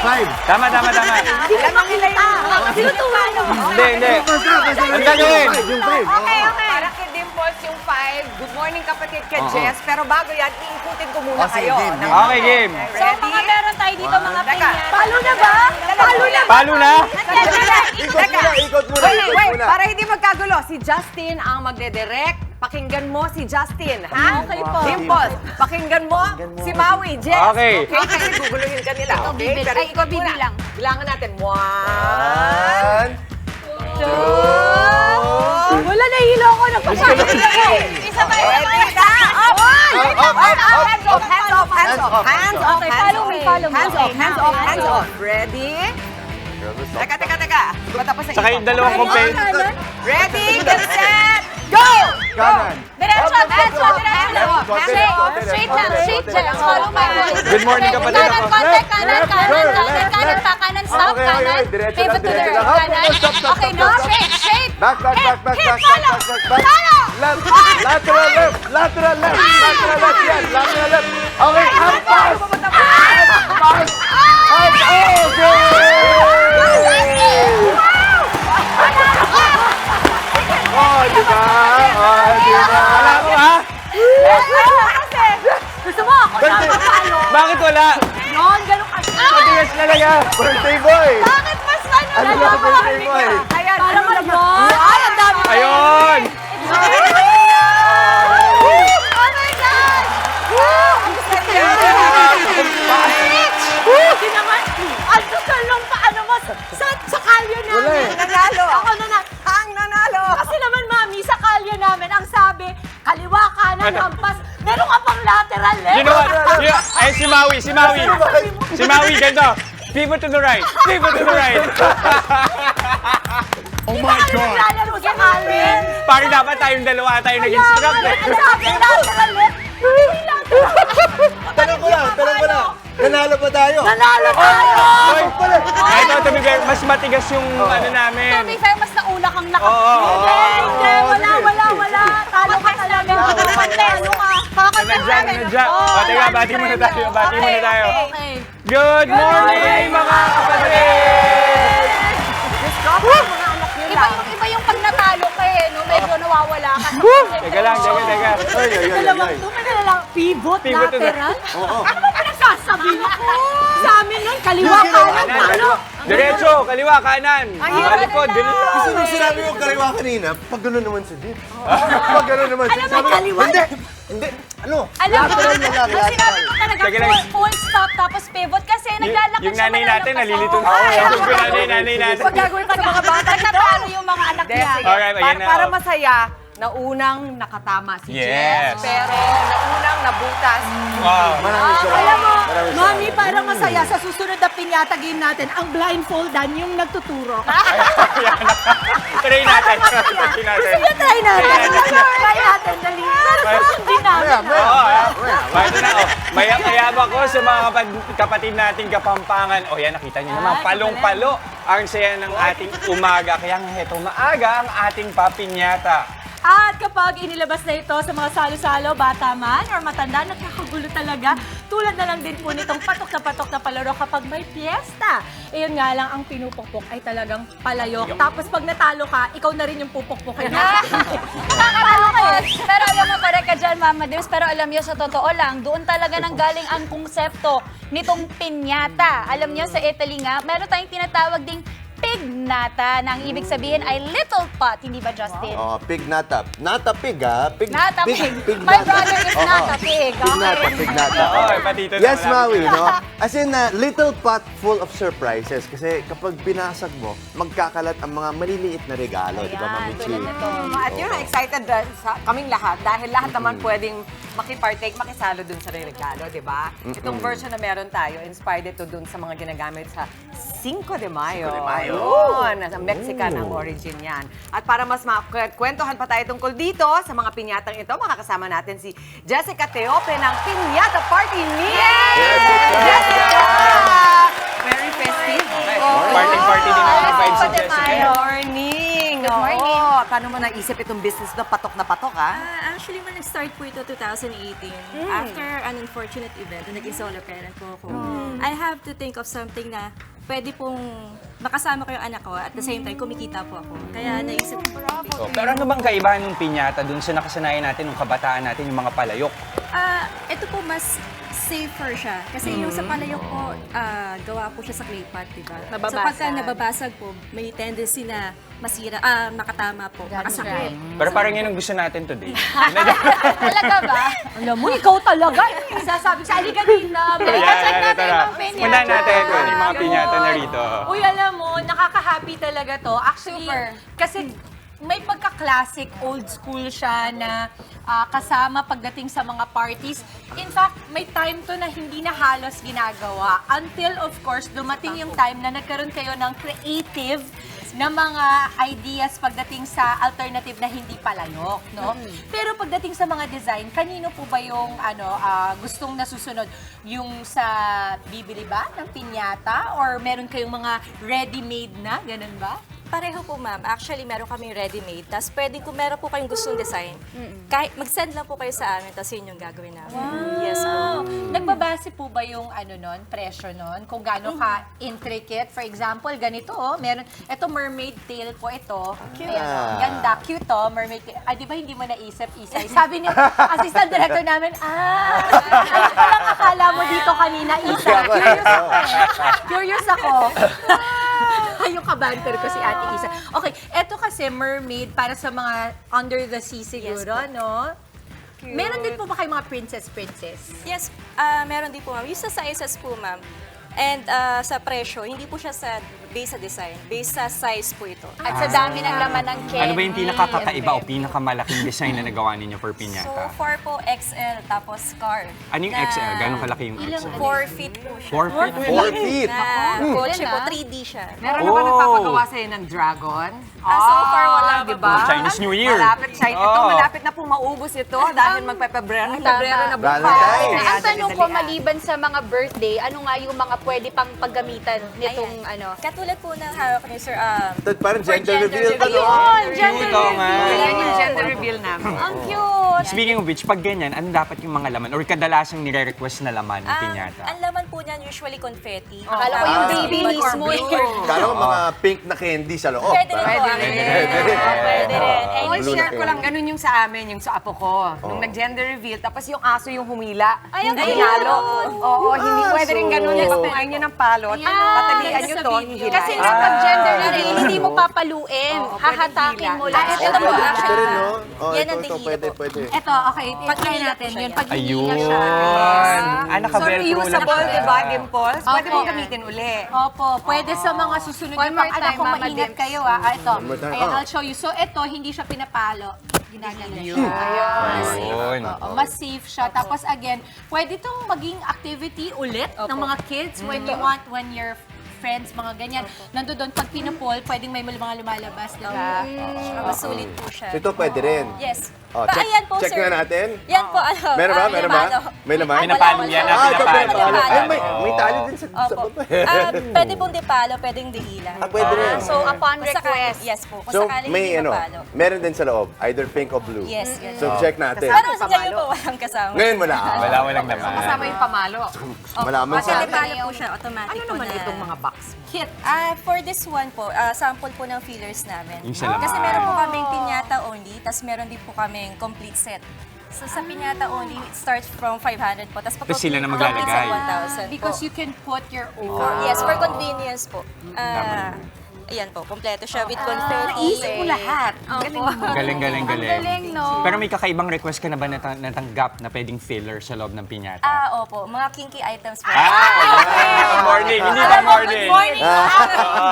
Tama. Lamang nila yung... Sino tumalo? Hindi. Ano gagawin? Okay. Para kay Dimples yung 5. Good morning kapatid kay Jess. Pero bago yan, iikutin ko muna kayo. Okay, game. So, mga meron tayo dito, mga Teka. pinya. Palo na ba? Palo na? Ikot muna. Wait. Para hindi magkagulo, si Justin ang magde-direct. Pakinggan mo si Justin, ha? Okay po. Dimples, pakinggan mo si Maui, Jess. Okay. Kasi guguluhin ka nila, okay? Pero ikaw bilang. Bilangan natin. 1, 2, Wala, nahihilo ako. Nagpapalo na ako. Isa pa. Hands off. Okay, follow me. Hands off. Ready? Teka. Di ba tapos na Saka yung dalawang compare. Ready, get set, go! Kanan. Diretso. Straight lang. Just follow my voice. Good morning, kapatid. Kanan, contact, kanan pa. Kanan, stop, Okay. kanan. Diretso Pivot to the lang. right, kanan. Stop. Okay, no, straight. Back. Follow. Left. Lateral left. Lateral left. Yan. Lateral left. Okay, ang pass. Pass. Di ba? Wala ko ha? Gusto mo ako na mapalo? Bakit wala? Yun, ganun kasi. Matigas talaga. Birthday boy. Bakit mas ano? Ano ba ang birthday boy? Ayan, Parang ano ba? Ay, ang dami. Ayun. Oh my God! Hindi naman, ano sa lang paano mo sa kalye Wala namin. eh. Nanalo. Ako na. Ang nanalo. Kasi naman, mami, sa kalye namin, ang sabi, kaliwa, kanan, hampas, meron ka pang lateral left. You know what? Ay, si Maui, ganito. Pivot to the right. Oh my God! Naglalaro sa kalye. Parang dapat tayong dalawa tayo nag-instruct. Ang sabi, lateral left. Hindi Tanong ko lang. Nanalo pa tayo. Nanalo tayo! Ito, to be fair, mas matigas yung ano namin. To be fair, mas nauna kang Oo. Hindi, wala. Talo ka talaga. Talo ka. Nandiyan. O, teka, bati muna tayo. Okay. Good morning, mga kapatid! Mga anak nyo lang. Iba yung pag natalo ka no? Medyo nawawala ka. Teka lang. Pivot, Pivot to the- lateral? Ano ba pinagsasabi mo? Sa amin nun, kaliwa, kanan, paano? Diretso, kaliwa, kanan. Malikod, Kasi nung sinabi ko kaliwa kanina, pag gano'n naman si Dip. Pag gano'n naman si Alam mo, Sabi ko, kaliwa. Hindi. Ano? Alam mo, Lateral na lang. ang sinabi mo talaga, Sige lang. full stop, tapos pivot kasi naglalakad Yung nanay natin, nalilito. Yung nanay natin. Pag gagawin ko sa mga bata ito. Nagtatalo yung mga anak Sige, niya. Alright, ayan na, para oh. masaya, naunang nakatama si Yes. Jess, pero naunang nabutas. Wow. Maraming Alam salamat. mo, Maraming Mami, salamat. parang masaya sa susunod na pinyata game natin, ang blindfoldan yung nagtuturo. Try natin. Gusto niyo try natin? Try natin, dali. Pero susundin namin. Ito na, oh. Maya-mayaba ko sa mga kapatid nating Kapampangan. O yan, nakita niyo naman, palong-palo ang saya ng ating umaga. Kaya nga heto, maaga ang ating papinyata. At kapag inilabas na ito sa mga salo-salo, bata man or matanda, nakakagulo talaga. Tulad na lang din po nitong patok na palaro kapag may piyesta. Iyon nga lang, ang pinupukpok ay talagang palayok. Tapos pag natalo ka, ikaw na rin yung pupukpokin na. Nakakalungkot. Pero alam mo, correct ka dyan, Mama Dims. Pero alam niyo, sa totoo lang, doon talaga nang galing ang konsepto nitong pinyata. Alam niyo, sa Italy nga, meron tayong tinatawag ding pignata na ang ibig sabihin ay little pot. Hindi ba, Justin? Oh, pig nata. Nata pig, ha? Pig, Not a pig. nata. My brother is Oo. not a pig. Pig nata. Okay, patito na Yes, malapit Maui, na. no? As in, little pot full of surprises. Kasi kapag binasag mo, magkakalat ang mga maliliit na regalo, di ba, Mami Chi? At yun, excited sa kaming lahat dahil lahat naman pwedeng makipartake, makisalo dun sa regalo, di ba? Itong version na meron tayo, inspired ito dun sa mga ginagamit sa Cinco de Mayo. Yun, nasa Mexican ang origin yan. At para mas makwentuhan pa tayo tungkol dito sa mga pinyatang ito, makakasama natin si Jessica Teope ng Pinyata Party Meal! Jessica! Very festive. Party din natin ng vibes si Good Jessica. morning! Good morning. morning. Paano mo naisip itong business na patok, ha? Actually, nag-start po ito 2018. After an unfortunate event, na naging solo parent po ako. I have to think of something na pwede pong makasama ko yung anak ko at the same time, kumikita po ako. Kaya naisip ko. Oh, pero ano bang kaibahan ng piñata dun sa nakasanayan natin, ng kabataan natin, yung mga palayok? Ito po mas safer siya. Kasi yung sa palayok po, gawa po siya sa clay pot, diba? Nababasag. So pagka nababasag po, may tendency na masira, makatama po, makasakit. Pero parang yun ang gusto natin today. Talaga ba? Alam mo, ikaw talaga. Sasabi sa aliganina. Check natin yung piñata. Muna natin kung ano yung mga piñata na rito. Uy, alam mo, nakaka-happy talaga to. Actually, Super. kasi may pagka-classic, old school siya na kasama pagdating sa mga parties. In fact, may time to na hindi na halos ginagawa. Until, of course, dumating yung time na nagkaroon kayo ng creative na mga ideas pagdating sa alternative na hindi palayok, no? Pero pagdating sa mga design, kanino po ba yung gustong nasusunod? Yung sa bibili ba ng piñata? Or meron kayong mga ready-made na? Ganun ba? Pareho po, ma'am. Actually, meron kami ready-made. Tapos pwede kung meron po kayong gustong design, kahit mag-send lang po kayo sa amin, tapos yun yung gagawin namin. Yes po. Nagbabase po ba yung presyo nun? Kung gaano ka intricate? For example, ganito meron, ito mermaid tail po ito. Cute. Ayan, ganda, cute mermaid tail. Di ba hindi mo naisip, Isay? Sabi ni assistant director namin, ayun palang akala mo dito kanina, Isay. Curious ako. Yung kabanter ko si Ate Isa. Okay, eto kasi mermaid para sa mga under the sea siguro, no? Meron din po ba kayo mga princess? Yes, meron din po, ma'am. Yung sa sizes po, ma'am. And sa presyo, hindi po siya sa base sa design. Base sa size po ito. At sa dami ng laman ng candy. Ano ba yung pinakakakaiba o pinakamalaking design na nagawa ninyo for So piñata? far po, XL, tapos scar. Ano yung XL? Gano'ng kalaki yung XL? 4 feet po siya. 4 feet? 4 feet. Na kotse po, 3D siya. Meron naman nagpapagawa sa'yo ng dragon. So far, wala pa di ba? po. Chinese New Year. Malapit na pong maubos ito dahil magpepebrero na bukas. Valentine's. Ang tanong ko, maliban sa mga birthday, ano nga yung mga pwede pang paggamitan nitong Katulad po ng hawak ni Sir, Parang gender reveal ka, no? Cute nga. Yan yung gender reveal namin. ang cute! Speaking of which, pag ganyan, ano dapat yung mga laman? Or kadalasang nire-request na laman ng piñata? Ang laman po niyan usually confetti. Akala ko yung baby mismo. Kala ko mga pink na candy sa loob. Pwede rin po. Pwede rin. And Oy, share ko lang, ganun yung sa amin, yung sa apo ko. Nung nag-gender reveal, tapos yung aso yung humila. Ay, ang Yung cute. hinalo. Oo, hindi pwede rin ganun. Yung papungain nyo ng palot. Patalian nyo to, hihilain. Kasi sa pag-gender reveal, hindi mo papaluin. Hahatakin mo lang. ito po, Pwede actually, rin, no? yan ang Ito, dihilo pwede, po. pwede. Eto, okay, try natin yun. Pag Ayun. hinila siya. Ah, So, naka-velcro lang reusable, siya. di ba, Dimples? Pwede Opo. mong gamitin uli. Opo, pwede sa mga susunod One na more anak time, ko, Mama maingat Dims. kayo ito. more time. Ayan, I'll show you. So, ito, hindi siya pinapalo. Ginagano siya. Ayun. Oo, mas safe siya. Tapos again, pwede itong maging activity ulit ng mga kids when you want, when your friends, mga ganyan. Nando doon, pag pinupol, pwedeng may mga lumalabas, di ba? Masulit po siya. So ito pwede rin. Yes. Oh, Ayan po, check sir. na natin. Yan po, Meron ba? Meron ba? May laman? Pinapalo yan. Ito Pinapalo. pinapalo. Pinapalo. May tali din sa Opo. baba. Pwede pong dipalo, pwedeng diila. Pwede rin. So, upon Kung sakali- request. Yes po. Kung So, sakaling may hindi mapalo. meron din sa loob. Either pink or blue. Yes, yes. So, check natin. Pero sa ngayon po, walang kasama. Ngayon wala. Walang naman. Kasama yung pamalo. Malaman Kasi sa... dipalo po siya, automatic Ano po naman na. itong mga box? Kit. For this one po, sample po ng fillers namin. Yung sa laman. Kasi meron po kaming piñata only, tas meron din po kaming complete set. So sa piñata only, it starts from 500 po. Tapos Tapos sila na complete maglalagay. set 1,000 Because po. you can put your own. Yes, for convenience po. Ayan po, kompleto siya with confetti. Naisip mo lahat. Galing. Galing, no? Pero may kakaibang request ka na ba natanggap na pwedeng filler sa loob ng piñata? Opo, mga kinky items po. Morning, hindi pa morning. Morning,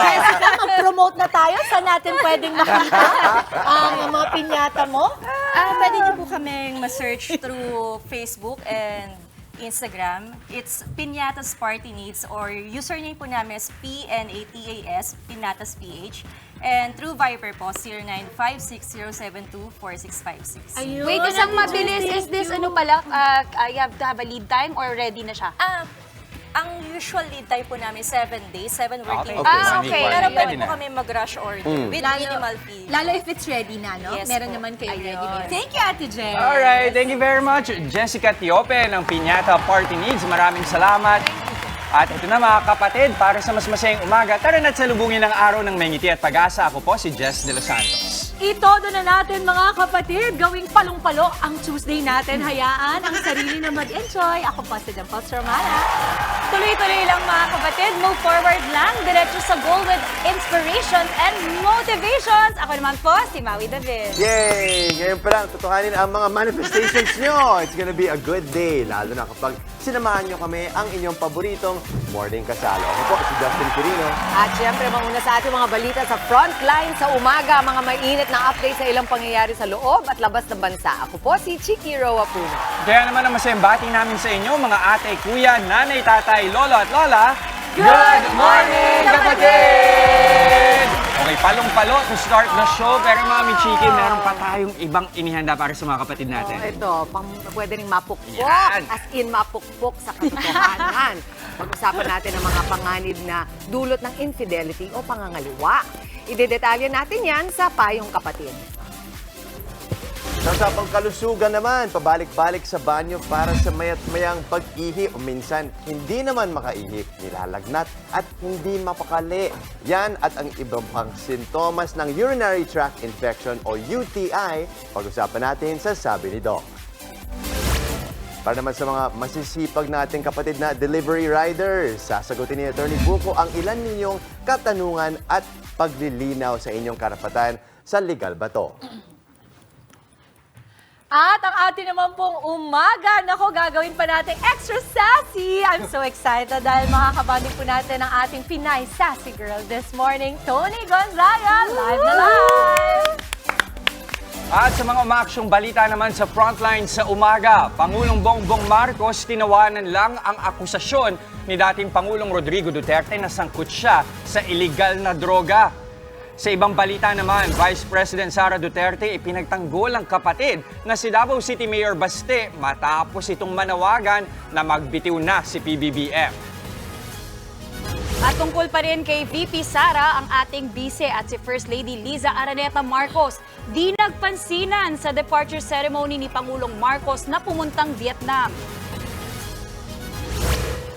Jessica, mag-promote na tayo. Saan natin pwedeng makita ang mga piñata mo? Pwede niyo po kaming ma-search through Facebook and Instagram. It's Piñatas Party Needs or username po namin is PNATAS, Piñatas PH. And through Viber po, 0956-072-4656. Ayun. Wait, isang mabilis. Is this ano pala, you have to have a lead time or ready na siya? Ang usual lead time po namin 7 days, 7 working Okay. days. Okay. Pero Pwede pwede na. po kami mag-rush order with minimal fee. Lalo if it's ready na, no? Yes Meron po. naman kayo Ayun. ready. Thank you, Ate Jen. Alright, thank you very much, Jessica Tiope ng Piñata Party Needs. Maraming salamat. At ito na mga kapatid, para sa mas masayang umaga, tara na't salubungin ang araw ng may ngiti at pag-asa. Ako po si Jess De Los Santos. Itodo na natin mga kapatid, gawing palong-palo ang Tuesday natin. Hayaan ang sarili na mag-enjoy. Ako po si Dimples Romana. Tuloy-tuloy lang mga kapatid, move forward lang, diretso sa goal with inspirations and motivations. Ako naman po, si Maui David. Yay! Ngayon pa lang, tutuhanin ang mga manifestations nyo. It's gonna be a good day, lalo na kapag sinamahan nyo kami ang inyong paboritong Morning Kasalo. Ako po, si Justin Quirino. At syempre, manguna sa ating mga balita sa frontline sa umaga, mga mainit na update sa ilang pangyayari sa loob at labas ng bansa. Ako po si Chiki Roa Puno. Kaya naman ang masayang bati namin sa inyo, mga ate, kuya, nanay, tatay, lolo at lola. Good morning, kapatid! Okay, palong-palo to start the show. Pero Mami Chiki, meron pa tayong ibang inihanda para sa mga kapatid natin. Ito, pwede rin mapukpok. Yan. As in, mapukpok sa katotohanan. Pag-usapan natin ang mga panganib na dulot ng infidelity o pangangaliwa. Idedetalye natin yan sa Payong Kapatid. Sa usapang kalusugan naman, pabalik-balik sa banyo para sa mayat-mayang pag-ihi o minsan hindi naman makaihi, nilalagnat at hindi mapakali. Yan at ang ibang pang sintomas ng urinary tract infection o UTI, pag-usapan natin sa Sabi ni Doc. Para naman sa mga masisipag nating kapatid na delivery riders, sasagutin ni Atty. Buko ang ilan ninyong katanungan at paglilinaw sa inyong karapatan sa legal bato. At ang atin naman pong umaga, nako, gagawin pa natin extra sassy. I'm so excited dahil makakabanding po natin ang ating Pinay Sassy Girl this morning, Tony Gonzaga, live na live! At sa mga umaaksyong balita naman sa frontline sa umaga, Pangulong Bongbong Marcos tinawanan lang ang akusasyon ni dating Pangulong Rodrigo Duterte na sangkot siya sa illegal na droga. Sa ibang balita naman, Vice President Sara Duterte ipinagtanggol ang kapatid na si Davao City Mayor Baste matapos itong manawagan na magbitiw na si PBBM. At tungkol pa rin kay VP Sara, ang ating vice at si First Lady Liza Araneta Marcos, di nagpansinan sa departure ceremony ni Pangulong Marcos na pumuntang Vietnam.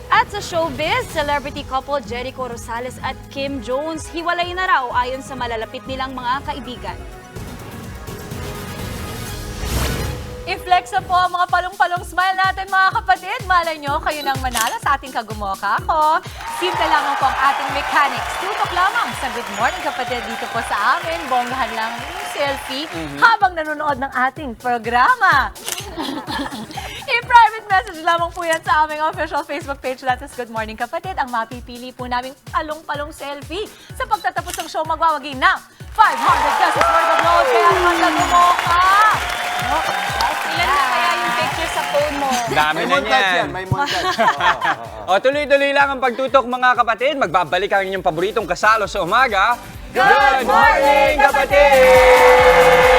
At sa showbiz, celebrity couple Jericho Rosales at Kim Jones, hiwalay na raw ayon sa malalapit nilang mga kaibigan. I-flex na po ang mga palong-palong smile natin mga kapatid. Malay nyo, kayo nang manalo sa ating kagumoka ako. Simple lamang po ang ating mechanics. Tutok lamang sa Good Morning Kapatid dito po sa amin. Bonggahan lang yung selfie habang nanonood ng ating programa. I-private message lamang po yan sa aming official Facebook page. That is Good Morning Kapatid. Ang mapipili po namin palong-palong selfie. Sa pagtatapos ng show, magwawagi ng 500 pesos worth of load. Kaya naman kagumoka! Ilan na kaya yung picture sa phone mo? Dami May na montage yan. yan, may montage. O tuloy-tuloy lang ang pagtutok mga kapatid. Magbabalik ang inyong paboritong kasalo sa umaga. Good morning, kapatid!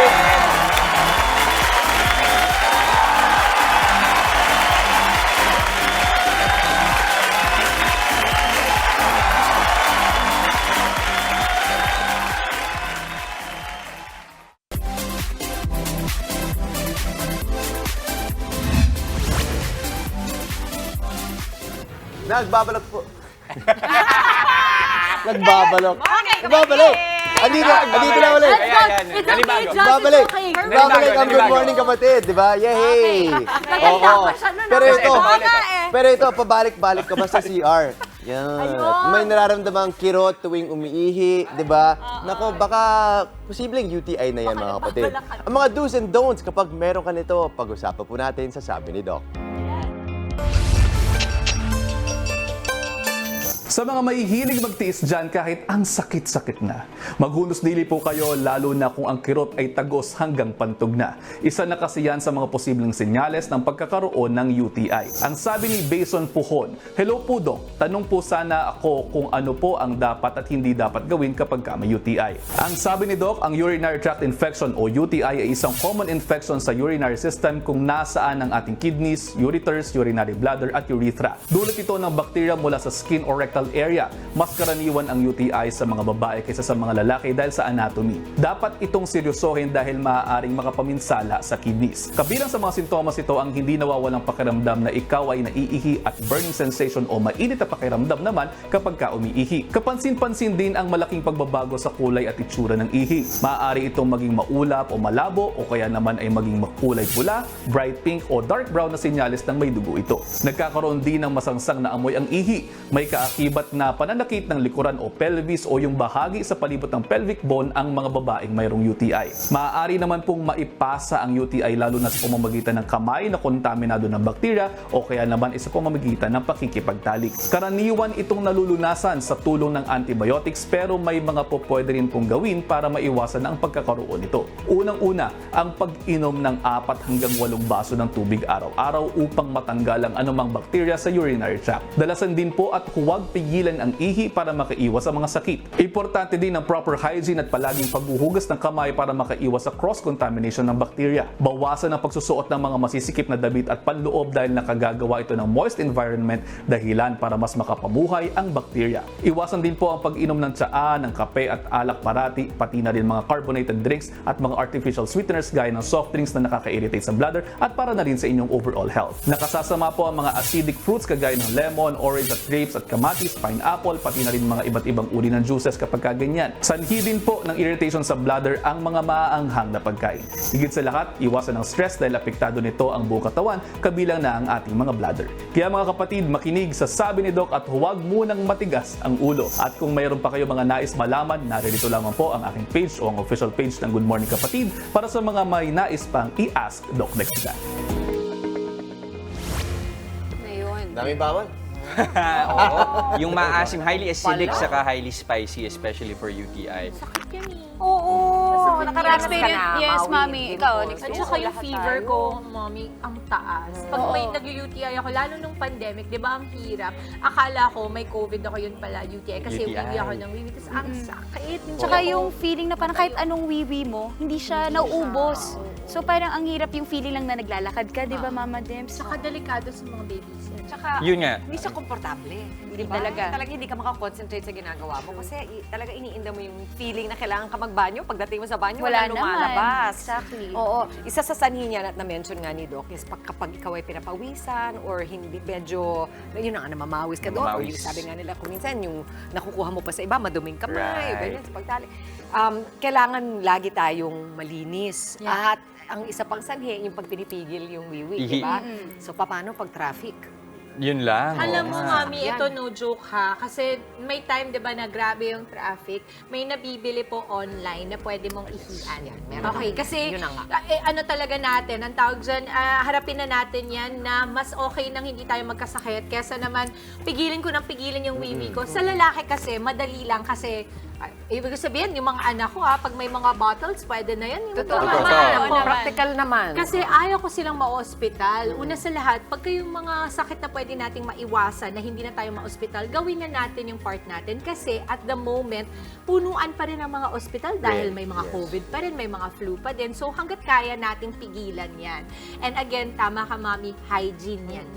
Nagbabalok po. Nagbabalok. Nagbabalik. Andito na ulit. Let's go! Ayan, It's nalibago. okay, Just, Babalik. it's okay. Babalik ang Good Nalibago. Morning Kapatid, di ba? Yay! Naganda Oo. pa siya nun, Pero ah. ito, Umaga pero ito, pabalik-balik ka ba sa CR? Yan. Ayun. May nararamdamang kirot tuwing umiihi, di ba? Nako, baka posibleng UTI na yan, mga kapatid. Ang mga do's and don'ts kapag meron ka nito, pag-usapan po natin sa Sabi ni Doc. Sa mga mahihilig magtiis dyan kahit ang sakit-sakit na. Maghunos dili po kayo lalo na kung ang kirot ay tagos hanggang pantog na. Isa na kasi yan sa mga posibleng senyales ng pagkakaroon ng UTI. Ang sabi ni Bason Puhon, "Hello po Dok, tanong po sana ako kung ano po ang dapat at hindi dapat gawin kapag may UTI." Ang sabi ni Doc, ang urinary tract infection o UTI ay isang common infection sa urinary system kung nasaan ang ating kidneys, ureters, urinary bladder at urethra. Dulot ito ng bakterya mula sa skin or rectal area. Mas karaniwan ang UTI sa mga babae kaysa sa mga lalaki dahil sa anatomy. Dapat itong seryosohin dahil maaaring makapaminsala sa kidneys. Kabilang sa mga sintomas ito ang hindi nawawalang pakiramdam na ikaw ay naiihi at burning sensation o mainit na pakiramdam naman kapag ka umiihi. Kapansin-pansin din ang malaking pagbabago sa kulay at itsura ng ihi. Maaari itong maging maulap o malabo o kaya naman ay maging makulay pula, bright pink o dark brown na sinyalis ng may dugo ito. Nagkakaroon din ng masangsang na amoy ang ihi. May kaakibat na pananakit ng likuran o pelvis o yung bahagi sa palibot ng pelvic bone ang mga babaeng mayroong UTI. Maaari naman pong maipasa ang UTI lalo na sa pamamagitan ng kamay na kontaminado ng bakterya o kaya naman sa pamamagitan ng pakikipagtalik. Karaniwan itong nalulunasan sa tulong ng antibiotics pero may mga po pwede rin pong gawin para maiwasan ang pagkakaroon nito. Unang-una, ang pag-inom ng 4 hanggang 8 baso ng tubig araw-araw upang matanggal ang anumang bakterya sa urinary tract. Dalasan din po at huwag pigilan ang ihi para makaiwas sa mga sakit. Importante din ang proper hygiene at palaging paghuhugas ng kamay para makaiwas sa cross-contamination ng bakterya. Bawasan ang pagsusuot ng mga masisikip na damit at panloob dahil nakagagawa ito ng moist environment dahilan para mas makapamuhay ang bakterya. Iwasan din po ang pag-inom ng tsaa, ng kape at alak parati, pati na rin mga carbonated drinks at mga artificial sweeteners gaya ng soft drinks na nakaka-irritate sa bladder at para na rin sa inyong overall health. Nakasasama po ang mga acidic fruits kagaya ng lemon, orange at grapes at kamatis, pineapple, pati na rin mga iba't ibang uri ng juices kapag kaganyan. Sanhi din po ng irritation sa bladder ang mga maaanghang na pagkain. Higit sa lahat, iwasan ang stress dahil apektado nito ang buong katawan, kabilang na ang ating mga bladder. Kaya mga kapatid, makinig sa sabi ni Doc at huwag munang matigas ang ulo. At kung mayroon pa kayo mga nais malaman, naririto lamang po ang aking page o ang official page ng Good Morning Kapatid para sa mga may nais pang i-ask Doc Dexter. Daming bawal. Oo. Yung maasim, highly acidic, saka highly spicy, especially for UTI. Oo. Nakaranas ka Experience, na. yes, Maui, mami. Ikaw, lupus. next At Oo, saka yung lahat fever tayo. ko, mami, ang taas. Pag may nag-UTI ako, lalo nung pandemic, di ba, ang hirap. Akala ko may COVID ako, yun pala, UTI. Kasi UTI. wiwi ako ng wiwi. Tapos ang sakit. Tsaka yung feeling na parang kahit anong wiwi mo, hindi siya nauubos. So parang ang hirap yung feeling lang na naglalakad ka, di ba, Mama Dems? Saka delikado sa mga babies. Tsaka, Yun nga. hindi siya komportable. Di ba? Talaga hindi ka makakonsentrate sa ginagawa mo. Kasi talaga iniinda mo yung feeling na kailangan ka magbanyo. Pagdating mo sa banyo, Wala wala lumalabas. naman. Exactly. Oo. Isa sa sanhi niya na mention nga ni Doc is kapag ikaw ay pinapawisan or hindi medyo, yun na nga, namamawis ka doon. Or Namamawis. yung sabi nga nila kung minsan yung nakukuha mo pa sa iba, maduming kamay, Right. ganyan sa pagtali. Kailangan lagi tayong malinis. At ang isa pang sanhi, yung pag pinipigil yung wiwi, Ihi. di ba? So, paano pag traffic? Yun lang. Alam mo, oo. mami, Yan. ito no joke ha. Kasi may time, di ba, na grabe yung traffic. May nabibili po online na pwede mong ihian. Yan, meron. Okay, kasi Yun na nga. ano talaga natin, ang tawag dyan, harapin na natin yan na mas okay nang hindi tayo magkasakit kesa naman pigilin ko ng pigilin yung wiwi ko. Sa lalaki kasi, madali lang kasi ibig sabihin, yung mga anak ko pag may mga bottles, pwede na yan. Yung Totoo mga naman. anak ko. Practical naman. Kasi ayaw ko silang ma-hospital. Una sa lahat, pagka yung mga sakit na pwede nating maiwasan na hindi na tayo ma-hospital, gawin na natin yung part natin. Kasi at the moment, punuan pa rin ang mga hospital dahil may mga COVID pa rin, may mga flu pa din. So hanggat kaya nating pigilan yan. And again, tama ka, mami, hygiene yan.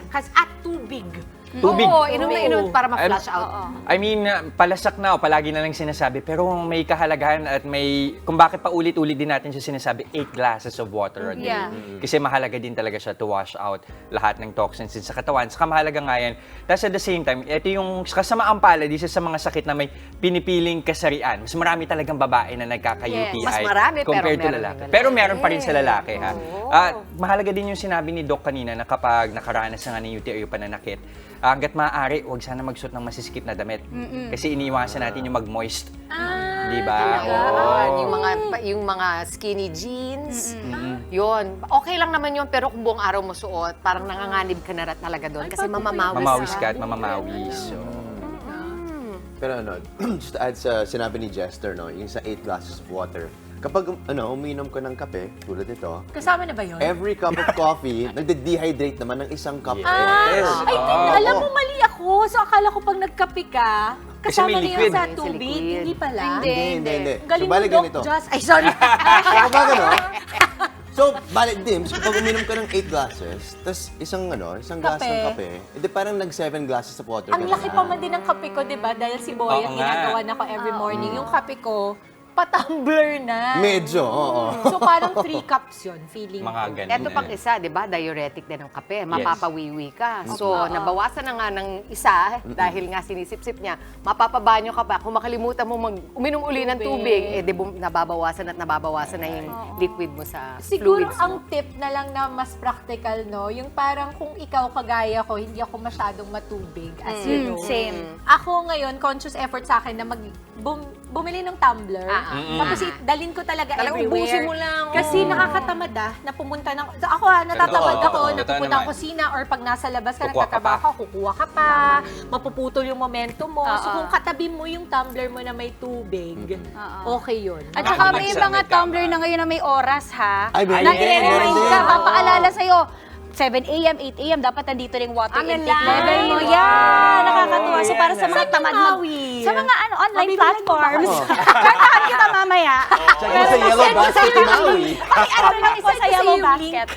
Kasi at tubig. Tubig. Oo, inom na inom para ma-flush out. I mean, palasak na, palagi na lang sinasabi, pero may kahalagahan at may, kung bakit pa ulit-ulit din natin siya sinasabi, 8 glasses of water a day. Yeah. Kasi mahalaga din talaga siya to wash out lahat ng toxins din sa katawan. Saka mahalaga nga yan. Tapos at the same time, ito yung kasamaang palad, isa sa mga sakit na may pinipiling kasarian. Mas marami talagang babae na nagkaka-UTI Mas marami, pero compared to meron lalaki. din Pero lalaki. meron pa rin sa lalaki, ha? Oo. At mahalaga din yung sinabi ni Doc kanina na kapag nakaranas na nga ng UTI o pananakit, hanggat maaari, huwag sana magsuot ng masisikip na damit. Kasi iniiwasan natin yung mag-moist. Di ba? Oo. Yung mga skinny jeans. Yun. Okay lang naman yun, pero kung buong araw mo suot, parang nanganganib ka na talaga doon. Kasi mamamawis Mamawis ka at mamamawis. So, Pero just to add sa sinabi ni Jester, no, yung sa 8 glasses of water. Kapag uminom ka ng kape, tulad ito, Kasama na ba yun? every cup of coffee, nagde-dehydrate naman ng isang cup. Ay, alam mo, mali ako. So, akala ko pag nagkape ka, Kasi kasama may na yun liquid. sa Sa tubig. liquid. Hindi pala. Hindi. Galing So, balik mo, Doc ganito. Just. Ay, sorry. Kapag so, balik Dims, pag uminom ka ng 8 glasses, tas isang glass ng kape, edi parang nag 7 glasses of water. Ang laki pa man din ng kape ko, di ba? Dahil si Boy, Oo ang nga. ginagawa na ko every morning. Yung kape ko, pa-tumbler na. Medyo, oo. So, parang 3 cups yun, feeling Mga ko. ganun. Eto pang isa, di ba? Diuretic din ng kape. Mapapawiwi ka. So, nabawasan na nga ng isa dahil nga sinisip-sip niya. Mapapabanyo ka pa. Kung makalimutan mo uminom uli ng tubig, nababawasan na yung liquid mo sa Siguro fluids mo. ang tip na lang na mas practical, no? Yung parang kung ikaw kagaya ko, hindi ako masyadong matubig, as you know. Same. Ako ngayon, conscious effort sa akin na bumili ng tumbler. Tapos dalin ko talaga Talagang everywhere. ubusin mo lang. Kasi nakakatamad na pumunta ng... Ako natatamad Oo, ako, totoo napupunta naman. ng kusina or pag nasa labas ka, Kukuha ka nagtatrabaho pa. ka, kukuha ka pa, mapuputol yung momentum mo. So kung katabi mo yung tumbler mo na may tubig, okay yun. At saka may Makakapagsa, mga may tumbler tama. na ngayon na may oras, ha? Ay, meron na din, meron i-remind din. ka, papaalala sa'yo. 7 a.m., 8 a.m., dapat nandito rin water intake level mo. Yan! Nakakatuwa. So, para sa mga Saan tamad Maui? sa mga online Mabibili platforms. mo Kartahan kita mamaya. Tsaka sa Yellow Basket ni Maui. Ano lang po sa Yellow yung Basket.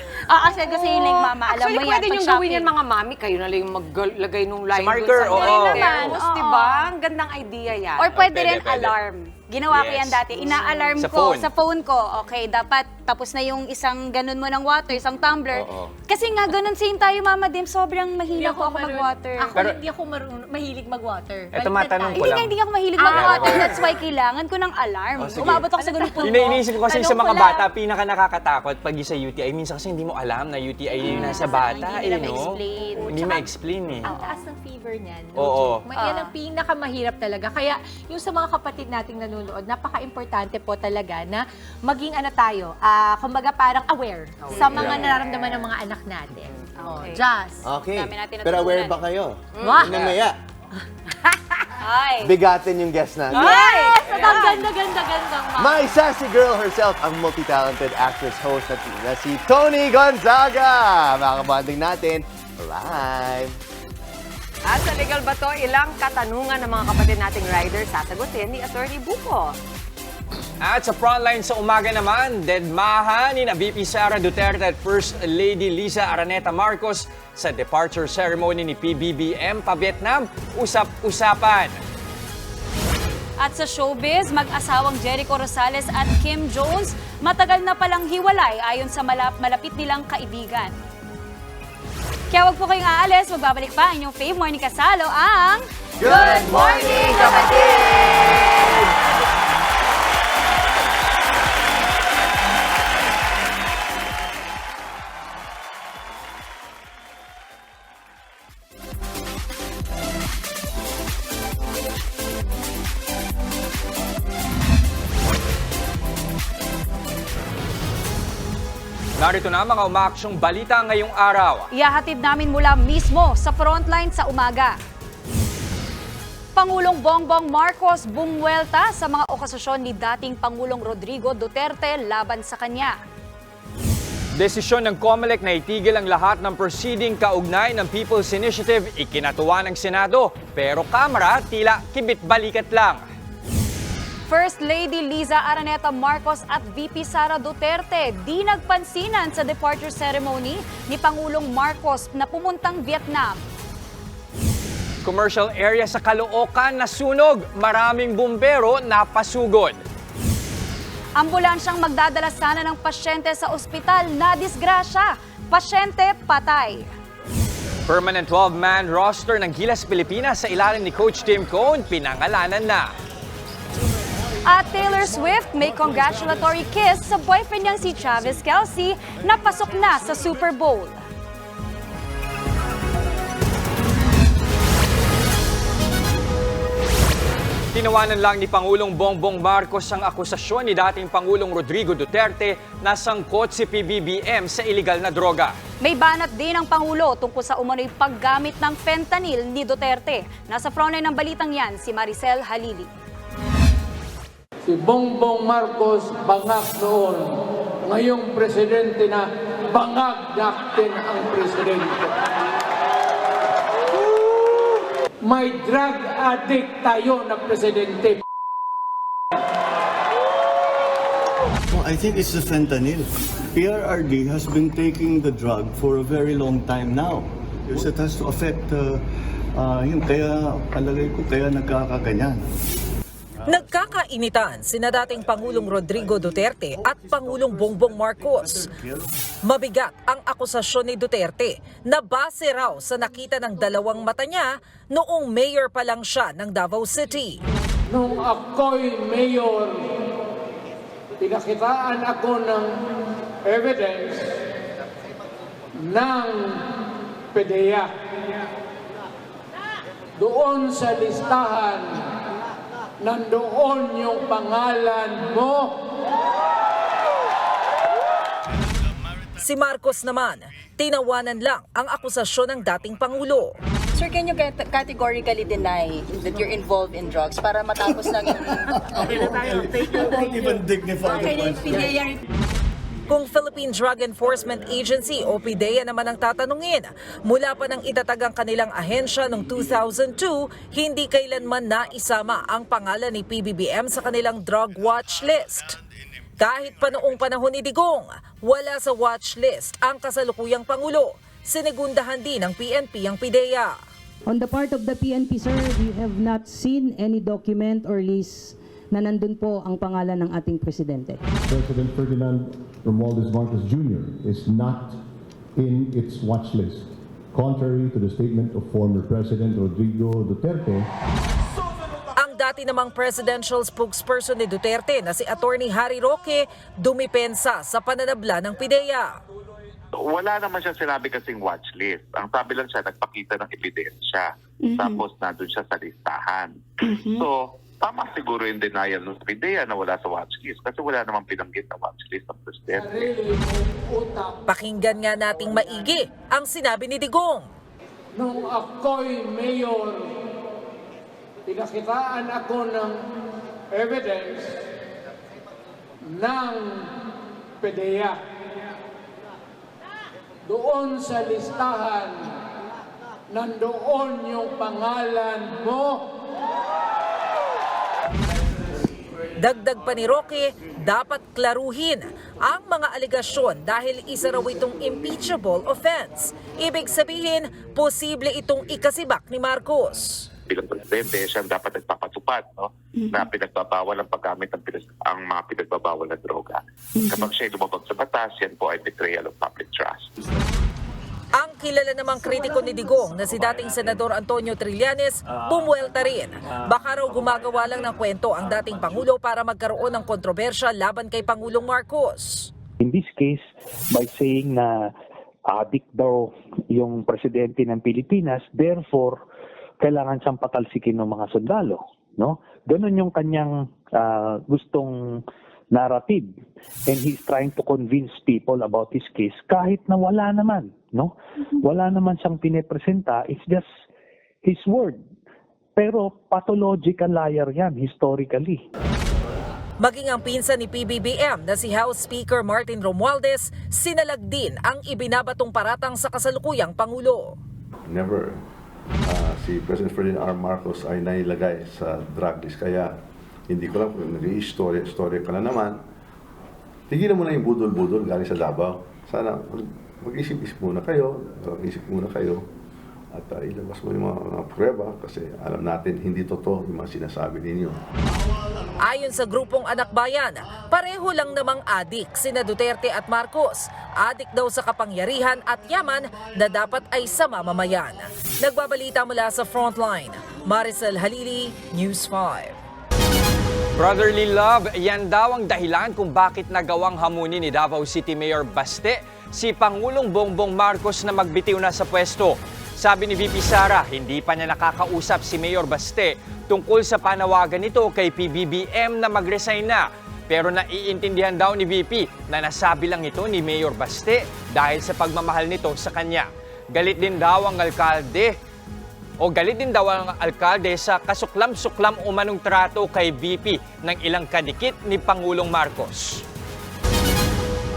Send ko sa yung link, mama. Alam Actually, mo yan, pwede nyo pag-shopping. gawin yan mga mami. Kayo na lang yung maglagay nung line marker, dun oo. sa naman, termos, oo. diba? Ang gandang idea yan. Or pwede Pwede, rin pwede. alarm. Ginawa ko Yes. yan dati. Ina-alarm Sa ko phone. sa phone ko. Okay, dapat tapos na yung isang ganun mo ng water, isang tumbler. Oo. Kasi nga ganun same tayo, Mama Dim. Sobrang mahina ko ako mag-water. Ako Pero- hindi ako mahilig mag-water. Eto, Baliktad matanong tayo. ko Hindi lang. nga, hindi ako mahilig mag-water. That's why kailangan ko ng alarm. sige. Umabot ako sa ganun po. Iniisip ko kasi Tanong sa mga ko lang. bata, pinaka nakakatakot pag sa UTI. Minsan kasi hindi mo alam na UTI yung nasa bata. hindi nila no? ma-explain. Hindi ma-explain eh. Ang taas ng fever niyan. Oo. Yan ang pinakamahirap talaga. Kaya yung sa mga kapatid nating nanonood, napaka-importante po talaga na maging tayo, kumbaga parang aware sa mga nararamdaman ng mga anak natin. Okay. Just. Okay. Dami natin Pero aware natutunan. ba kayo? Wah! Mamaya, Ay. bigatin yung guest natin. Yes! Ang ganda. My sassy girl herself, ang multi-talented actress host na si Tony Gonzaga. Mga kabanding natin, live. At sa Legal Bato, ilang katanungan ng mga kapatid nating riders sasagutin ni Attorney Buko. At sa frontline sa umaga naman, dedmahan ni VP Sara Duterte at First Lady Liza Araneta Marcos sa departure ceremony ni PBBM pa-Vietnam. Usap-usapan. At sa showbiz, mag-asawang Jericho Rosales at Kim Jones matagal na palang hiwalay ayon sa malapit nilang kaibigan. Kaya wag po kayong aalis, magbabalik pa ang inyong fave morning kasalo, ang Good morning, kapatid! Narito na mga umaaksyong balita ngayong araw. Ihahatid namin mula mismo sa frontline sa umaga. Pangulong Bongbong Marcos bumuelta sa mga okasyon ni dating Pangulong Rodrigo Duterte laban sa kanya. Desisyon ng COMELEC na itigil ang lahat ng proceeding kaugnay ng People's Initiative ikinatuwa ng Senado, pero Kamara tila kibit-balikat lang. First Lady Liza Araneta Marcos at VP Sara Duterte di nagpansinan sa departure ceremony ni Pangulong Marcos na pumuntang Vietnam. Commercial area sa Caloocan nasunog, maraming bumbero napasugod. Ambulansyang magdadala sana ng pasyente sa ospital na disgrasya. Pasyente patay. Permanent 12-man roster ng Gilas Pilipinas sa ilalim ni Coach Tim Cone pinangalanan na. At Taylor Swift may congratulatory kiss sa boyfriend niyang si Travis Kelce na pasok na sa Super Bowl. Tinawanan lang ni Pangulong Bongbong Marcos ang akusasyon ni dating Pangulong Rodrigo Duterte na sangkot si PBBM sa iligal na droga. May banat din ang Pangulo tungkol sa umano'y paggamit ng fentanyl ni Duterte. Nasa frontline ng balitang yan, si Maricel Halili. Si Bongbong Marcos bangag noon. Ngayong presidente na bangag natin ang presidente. May drug addict tayo na presidente. Well, I think it's the fentanyl. PRRD has been taking the drug for a very long time now. Because it has to affect, yun, kaya palagay ko kaya nagkakaganyan. Nagkakainitan sina dating Pangulong Rodrigo Duterte at Pangulong Bongbong Marcos. Mabigat ang akusasyon ni Duterte na base raw sa nakita ng dalawang mata niya noong mayor pa lang siya ng Davao City. Nung ako'y mayor, pinakitaan ako ng evidence ng PDEA. Doon sa listahan, nandoon yung pangalan mo. Si Marcos naman, tinawanan lang ang akusasyon ng dating Pangulo. Sir, can you categorically deny that you're involved in drugs para matapos lang yung... Don't even dignify the question. Kung Philippine Drug Enforcement Agency o PDEA naman ang tatanungin, mula pa nang itatag ang kanilang ahensya noong 2002, hindi kailanman naisama ang pangalan ni PBBM sa kanilang drug watch list. Kahit pa noong panahon ni Digong, wala sa watch list ang kasalukuyang Pangulo. Sinigundahan din ng PNP ang PDEA. On the part of the PNP, sir, we have not seen any document or list na nandun po ang pangalan ng ating presidente. President Ferdinand Romualdez Marcos Jr. is not in its watch list, contrary to the statement of former President Rodrigo Duterte. Ang dati namang presidential spokesperson ni Duterte na si Attorney Harry Roque dumipensa sa pananabla ng PDEA. Wala naman siya sinabi kasing watch list. Ang sabi lang siya, nagpakita ng ebidensya. Tapos nandun siya sa listahan. So, tama siguro yung denial ng PDEA na wala sa watch list kasi wala namang pinanggit na watch list ng presidente. Pakinggan nga nating maigi ang sinabi ni Digong. Nung ako'y mayor, pinakitaan ako ng evidence ng PDEA. Doon sa listahan, nandoon yung pangalan mo. Dagdag pa ni Roque, dapat klaruhin ang mga alegasyon dahil isa raw itong impeachable offense. Ibig sabihin, posible itong ikasibak ni Marcos. Bilang presidente, siya dapat nagpapatupad na pinagbabawal ang paggamit ang mga pinagbabawal na droga. Kapag siya lumabag sa batas, yan po ay betrayal of public trust. Ang kilala namang kritiko ni Digong na si dating Senador Antonio Trillanes, bumuelta rin. Baka raw gumagawa lang ng kwento ang dating Pangulo para magkaroon ng kontrobersya laban kay Pangulong Marcos. In this case, by saying na addict daw yung presidente ng Pilipinas, therefore, kailangan siyang patalsikin ng mga sundalo. No? Ganon yung kanyang gustong narrative. And he's trying to convince people about his case kahit na wala naman. No? Wala naman siyang pinipresenta. It's just his word. Pero pathological liar yan, historically. Maging ang pinsan ni PBBM na si House Speaker Martin Romualdez, sinalag din ang ibinabatong paratang sa kasalukuyang Pangulo. Never si President Ferdinand R. Marcos ay nailagay sa drug list. Kaya hindi ko lang kung nag-i-story ka na naman. Tigilan mo na yung budol-budol galing sa Davao. Sana mag-isip-isip muna kayo. At ilabas mo yung mga prueba kasi alam natin hindi totoo yung mga sinasabi ninyo. Ayon sa grupong Anak Bayan, pareho lang namang adik sina Duterte at Marcos. Adik daw sa kapangyarihan at yaman na dapat ay sa mamamayan. Nagbabalita mula sa Frontline, Maricel Halili, News 5. Brotherly love, yan daw ang dahilan kung bakit nagawang hamunin ni Davao City Mayor Baste si Pangulong Bongbong Marcos na magbitiw na sa pwesto. Sabi ni VP Sara, hindi pa niya nakakausap si Mayor Baste tungkol sa panawagan nito kay PBBM na mag-resign na. Pero naiintindihan daw ni VP na nasabi lang ito ni Mayor Baste dahil sa pagmamahal nito sa kanya. Galit din daw ang alkalde sa kasuklam-suklam umanong trato kay VP ng ilang kadikit ni Pangulong Marcos.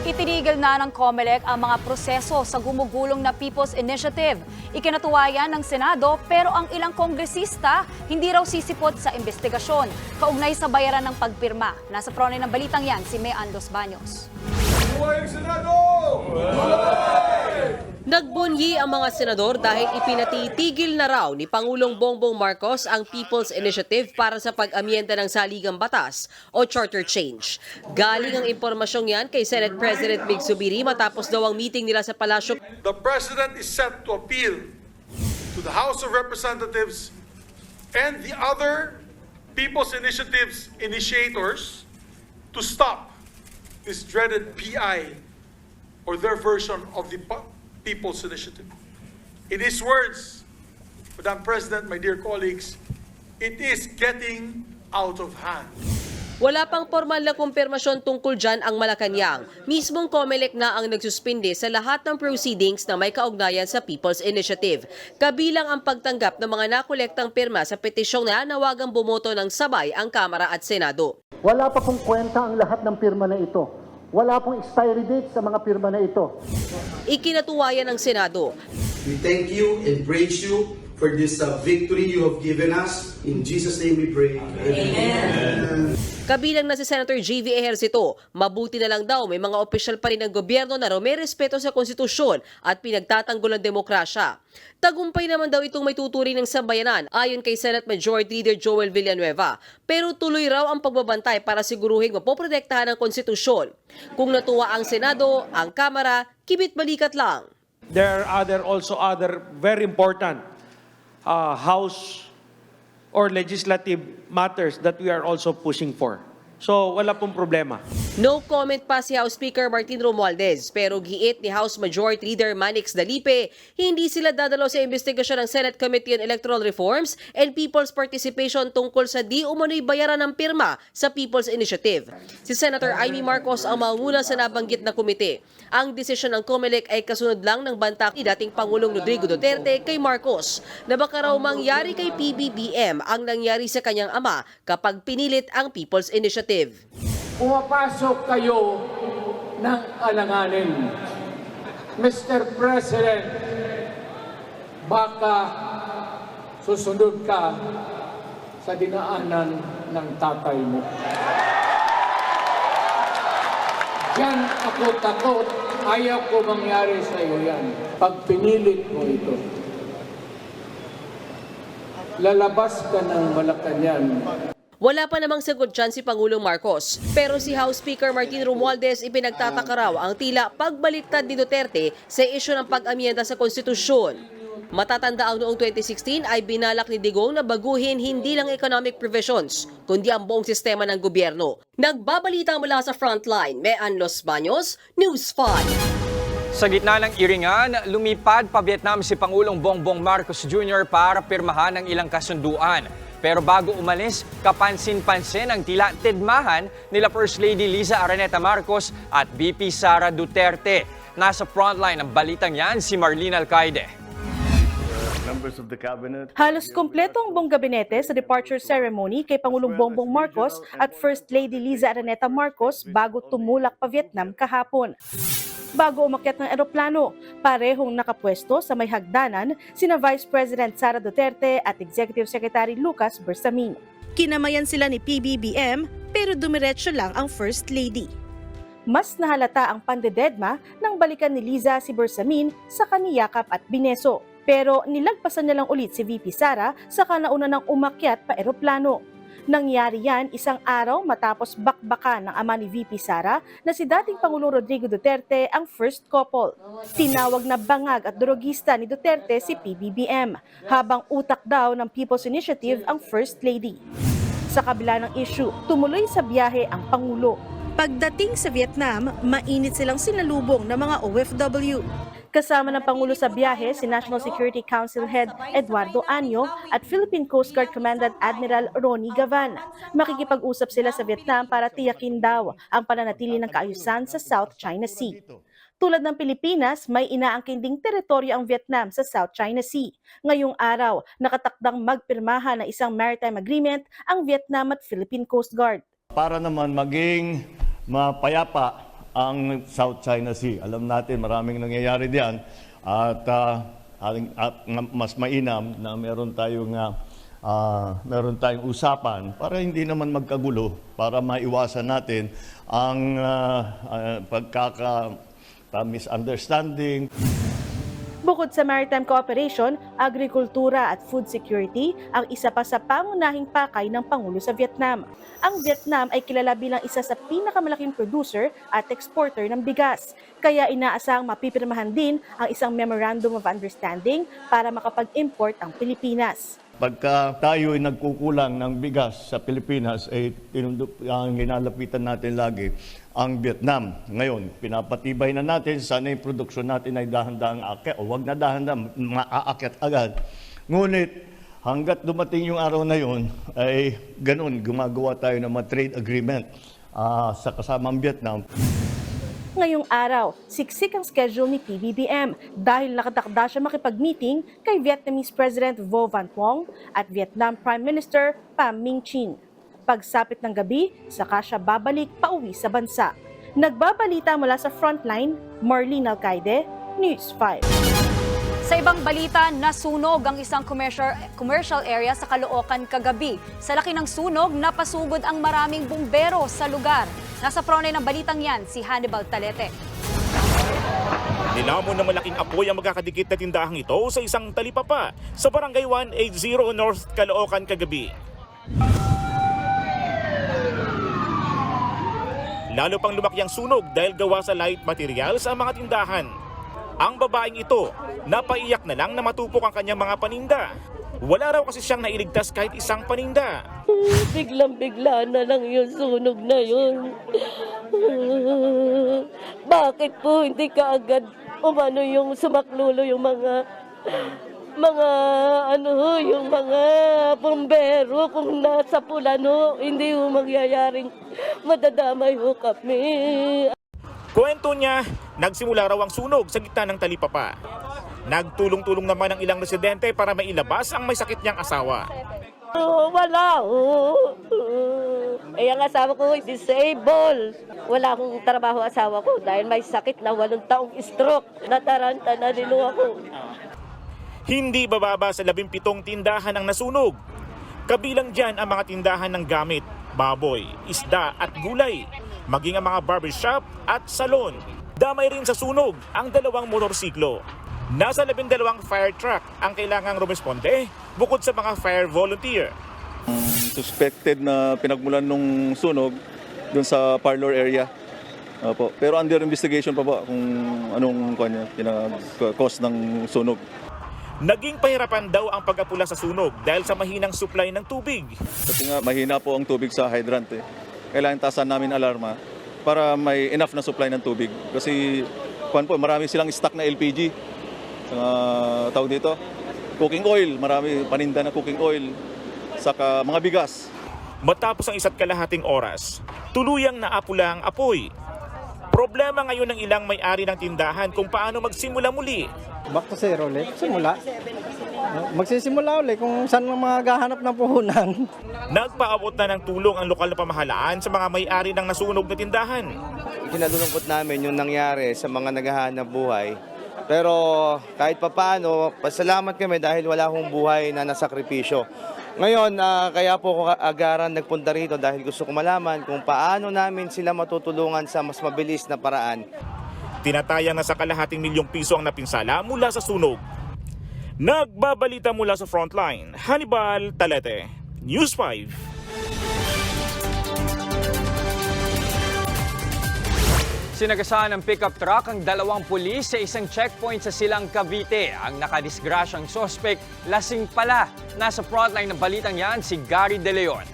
Itinigil na ng COMELEC ang mga proseso sa gumugulong na People's Initiative. Ikinatuwayan ng Senado pero ang ilang kongresista hindi raw sisipot sa investigasyon. Kaugnay sa bayaran ng pagpirma. Nasa prone ng balitang yan si Mean Los Baños. Nagbunyi ang mga senador dahil ipinatitigil na raw ni Pangulong Bongbong Marcos ang People's Initiative para sa pag-amyenda ng Saligang Batas o Charter Change. Galing ang impormasyong yan kay Senate President Mig Zubiri matapos daw ang meeting nila sa Palasyo. The President is set to appeal to the House of Representatives and the other People's Initiatives initiators to stop this dreaded PI or their version of the People's Initiative. In his words, Madam President, my dear colleagues, it is getting out of hand. Wala pang formal na kumpirmasyon tungkol dyan ang Malacanang. Mismong COMELEC na ang nagsuspinde sa lahat ng proceedings na may kaugnayan sa People's Initiative. Kabilang ang pagtanggap ng mga nakolektang pirma sa petisyong na nawagang bumoto ng sabay ang Kamara at Senado. Wala pa pong kwenta ang lahat ng pirma na ito. Wala pong expiry date sa mga pirma na ito. Ikinatuwayan ng Senado. We thank you and praise you for this victory you have given us. In Jesus' name we pray. Amen. Kabilang na si Senator J.V. Ejercito, mabuti na lang daw may mga opisyal pa rin ng gobyerno na may respeto sa konstitusyon at pinagtatanggol ang demokrasya. Tagumpay naman daw itong may tuturing ng sambayanan ayon kay Senate Majority Leader Joel Villanueva. Pero tuloy raw ang pagbabantay para siguruhin mapoprotektahan ang konstitusyon. Kung natuwa ang Senado, ang Kamara, kibit-balikat lang. There are also other very important House or legislative matters that we are also pushing for. So, wala pong problema. No comment pa si House Speaker Martin Romualdez, pero giit ni House Majority Leader Manix Dalipe, hindi sila dadalo sa investigasyon ng Senate Committee on Electoral Reforms and People's Participation tungkol sa di umano'y bayaran ng pirma sa People's Initiative. Si Senator Amy Marcos ang maunguna sa nabanggit na komite. Ang desisyon ng COMELEC ay kasunod lang ng banta ni dating Pangulong Rodrigo Duterte kay Marcos na baka raw mangyari kay PBBM ang nangyari sa kanyang ama kapag pinilit ang People's Initiative. Pumapasok kayo ng alanganin. Mr. President, baka susunod ka sa dinaanan ng tatay mo. Diyan ako takot. Ayaw ko mangyari sa iyo yan. Pag pinilit mo ito, lalabas ka ng Malacanang. Wala pa namang sagot dyan si Pangulong Marcos. Pero si House Speaker Martin Romualdez ipinagtataka raw ang tila pagbaliktad ni Duterte sa isyu ng pag-amyenda sa konstitusyon. Matatanda ang noong 2016 ay binalak ni Digong na baguhin hindi lang economic provisions, kundi ang buong sistema ng gobyerno. Nagbabalita mula sa Frontline, Mean Los Baños, News 5. Sa gitna ng iringan, lumipad pa Vietnam si Pangulong Bongbong Marcos Jr. para pirmahan ng ilang kasunduan. Pero bago umalis, kapansin-pansin ang tila tidmahan nila First Lady Liza Araneta Marcos at VP Sara Duterte. Nasa frontline ng balitang yan si Marlene Alcaide. Halos kompleto ang buong gabinete sa departure ceremony kay Pangulong Bongbong Marcos at First Lady Liza Araneta Marcos bago tumulak pa Vietnam kahapon. Bago umakyat ng eroplano, parehong nakapwesto sa may hagdanan sina Vice President Sara Duterte at Executive Secretary Lucas Bersamin. Kinamayan sila ni PBBM pero dumiretso lang ang First Lady. Mas nahalata ang pandededma nang balikan ni Liza si Bersamin sa kaniyakap at bineso. Pero nilagpasan niya lang ulit si VP Sara sa kanauna ng umakyat pa eroplano. Nangyari yan isang araw matapos bakbakan ng ama ni VP Sara na si dating Pangulong Rodrigo Duterte ang first couple. Tinawag na bangag at drogista ni Duterte si PBBM, habang utak daw ng People's Initiative ang First Lady. Sa kabila ng issue, tumuloy sa biyahe ang Pangulo. Pagdating sa Vietnam, mainit silang sinalubong ng mga OFW. Kasama ng Pangulo sa biyahe si National Security Council Head Eduardo Anyo at Philippine Coast Guard Commandant Admiral Ronnie Gavan. Makikipag-usap sila sa Vietnam para tiyakin daw ang pananatili ng kaayusan sa South China Sea. Tulad ng Pilipinas, may inaangkin ding teritoryo ang Vietnam sa South China Sea. Ngayong araw, nakatakdang magpirmahan ng isang maritime agreement ang Vietnam at Philippine Coast Guard. Para naman maging mapayapa ang South China Sea. Alam natin maraming nangyayari diyan at mas mainam na meron tayong usapan para hindi naman magkagulo, para maiwasan natin ang misunderstanding. Bukod sa maritime cooperation, agrikultura at food security ang isa pa sa pangunahing pakay ng Pangulo sa Vietnam. Ang Vietnam ay kilala bilang isa sa pinakamalaking producer at exporter ng bigas. Kaya inaasahang mapipirmahan din ang isang Memorandum of Understanding para makapag-import ang Pilipinas. Pagka tayo ay nagkukulang ng bigas sa Pilipinas, ang ginalapitan natin lagi ang Vietnam. Ngayon, pinapatibay na natin, sana yung produksyon natin ay dahan-dahang aakyat, o wag na dahan-dahang maaakyat agad. Ngunit, hanggat dumating yung araw na yun, ay ganun, gumagawa tayo ng mga trade agreement sa kasamang Vietnam. Ngayong araw, siksik ang schedule ni PBBM dahil nakatakda siya makipag-meeting kay Vietnamese President Vo Van Thuong at Vietnam Prime Minister Pham Minh Chinh. Pagsapit ng gabi, saka siya babalik pauwi sa bansa. Nagbabalita mula sa Frontline, Marlene Alcaide, News 5. Sa ibang balita, nasunog ang isang commercial area sa Caloocan kagabi. Sa laki ng sunog, napasugod ang maraming bumbero sa lugar. Nasa frontline ng balitang yan, si Hannibal Talete. Nilamon na malaking apoy ang magkakadikit na tindahang ito sa isang talipapa sa Barangay 180 North Caloocan kagabi. Lalo pang lumaki ang sunog dahil gawa sa light materials ang mga tindahan. Ang babaeng ito, napaiyak na lang na matupok ang kanyang mga paninda. Wala raw kasi siyang nailigtas kahit isang paninda. Biglang-bigla na lang yung sunog na yun. Bakit po hindi ka agad yung sumaklulo yung mga bumbero kung nasa pulano, hindi ho mangyayaring madadamay ho kami. Kwento niya, nagsimula raw ang sunog sa gitna ng talipapa. Nagtulong-tulong naman ang ilang residente para mailabas ang may sakit niyang asawa. Wala ang asawa ko disabled. Wala akong trabaho asawa ko dahil may sakit na 8 taong stroke. Nataranta na din ako. Hindi bababa sa 17 tindahan ang nasunog. Kabilang dyan ang mga tindahan ng gamit, baboy, isda at gulay, maging ang mga barbershop at salon. Damay rin sa sunog ang 2 motorsiklo. Nasa 12 fire truck ang kailangang rumesponde bukod sa mga fire volunteer. Suspected na pinagmulan ng sunog dun sa parlor area. Opo. Pero under investigation pa po kung anong pinag-cause ng sunog. Naging pahirapan daw ang pag-apula sa sunog dahil sa mahinang supply ng tubig. Kasi nga mahina po ang tubig sa hydrant. Kailangan tasan namin alarma para may enough na supply ng tubig. Kasi marami silang stock na LPG. Tawag dito, cooking oil, marami paninda na cooking oil, saka mga bigas. Matapos ang 1.5 oras, tuluyang naapula ang apoy. Problema ngayon ng ilang may-ari ng tindahan kung paano magsimula muli. Back to zero ulit, simula. Magsisimula ulit kung saan maghahanap ng puhunan. Nagpaabot na ng tulong ang lokal na pamahalaan sa mga may-ari ng nasunog na tindahan. Kinalulungkot namin yung nangyari sa mga naghahanap buhay. Pero kahit papaano, pasalamat kami dahil wala akong buhay na nasakripisyo. Ngayon, kaya po ako agaran nagpunta rito dahil gusto ko malaman kung paano namin sila matutulungan sa mas mabilis na paraan. Tinatayang na sa ₱250,000 ang napinsala mula sa sunog. Nagbabalita mula sa Frontline, Hannibal Talete, News 5. Sinagasaan ng pickup truck ang 2 pulis sa isang checkpoint sa Silang Cavite. Ang nakadisgrasyang sospek, lasing pala. Nasa frontline ng balitang yan, si Gary De Leon.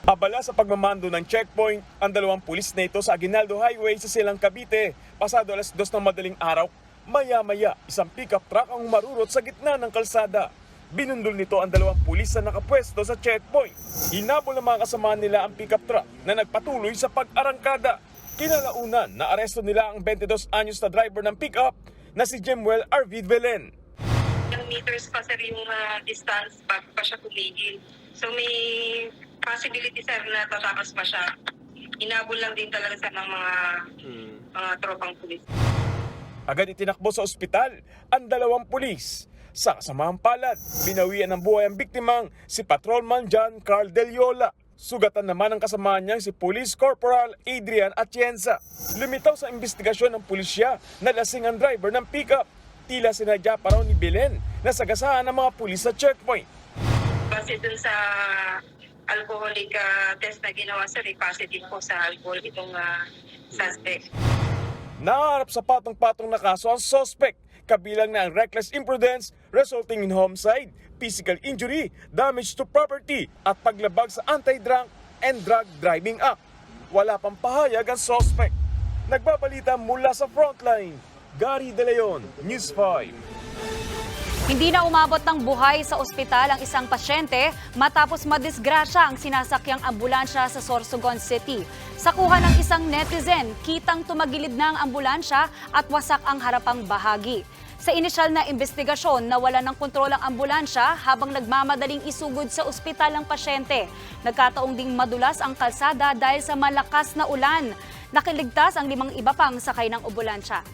Abala sa pagmamando ng checkpoint ang dalawang pulis na ito sa Aguinaldo Highway sa Silang Cavite. Pasado alas 2 ng madaling araw, maya-maya isang pickup truck ang marurot sa gitna ng kalsada. Binundol nito ang dalawang pulis na nakapwesto sa checkpoint. Hinabol ng mga kasama nila ang pickup truck na nagpatuloy sa pag-arangkada. Kinalaunan na aresto nila ang 22 anyos na driver ng pickup na si Jemuel Arvid Belen. Ilang meters pa sir yung distance bago pa siya tumigil. So may possibility sir na tatakas pa siya. Hinabol lang din talaga sa ng mga tropang pulis. Agad itinakbo sa ospital ang dalawang pulis. Sa kasamang palad, binawian ng buhay ang biktimang si Patrolman John Carl Deliola. Sugatan naman ang kasama niyang si Police Corporal Adrian Atienza. Lumitaw sa investigasyon ng pulisya na lasing ang driver ng pickup. Tila sinadya pa raw ni Belen na sagasaan ng mga pulis sa checkpoint. Base dun sa alcoholic test na ginawa sir, positive po sa alcohol itong suspect. Naharap sa patong-patong na kaso ang suspect, kabilang na ang reckless imprudence resulting in homicide, physical injury, damage to property at paglabag sa Anti-Drunk and Drug Driving Act. Wala pang pahayag ang suspect. Nagbabalita mula sa frontline, Gary De Leon, News 5. Hindi na umabot ng buhay sa ospital ang isang pasyente matapos madisgrasya ang sinasakyang ambulansya sa Sorsogon City. Sa kuha ng isang netizen, kitang tumagilid na ang ambulansya at wasak ang harapang bahagi. Sa inisyal na investigasyon, nawala ng kontrol ang ambulansya habang nagmamadaling isugod sa ospital ang pasyente. Nagkataong ding madulas ang kalsada dahil sa malakas na ulan. Nakiligtas ang 5 iba pang sakay ng ambulansya.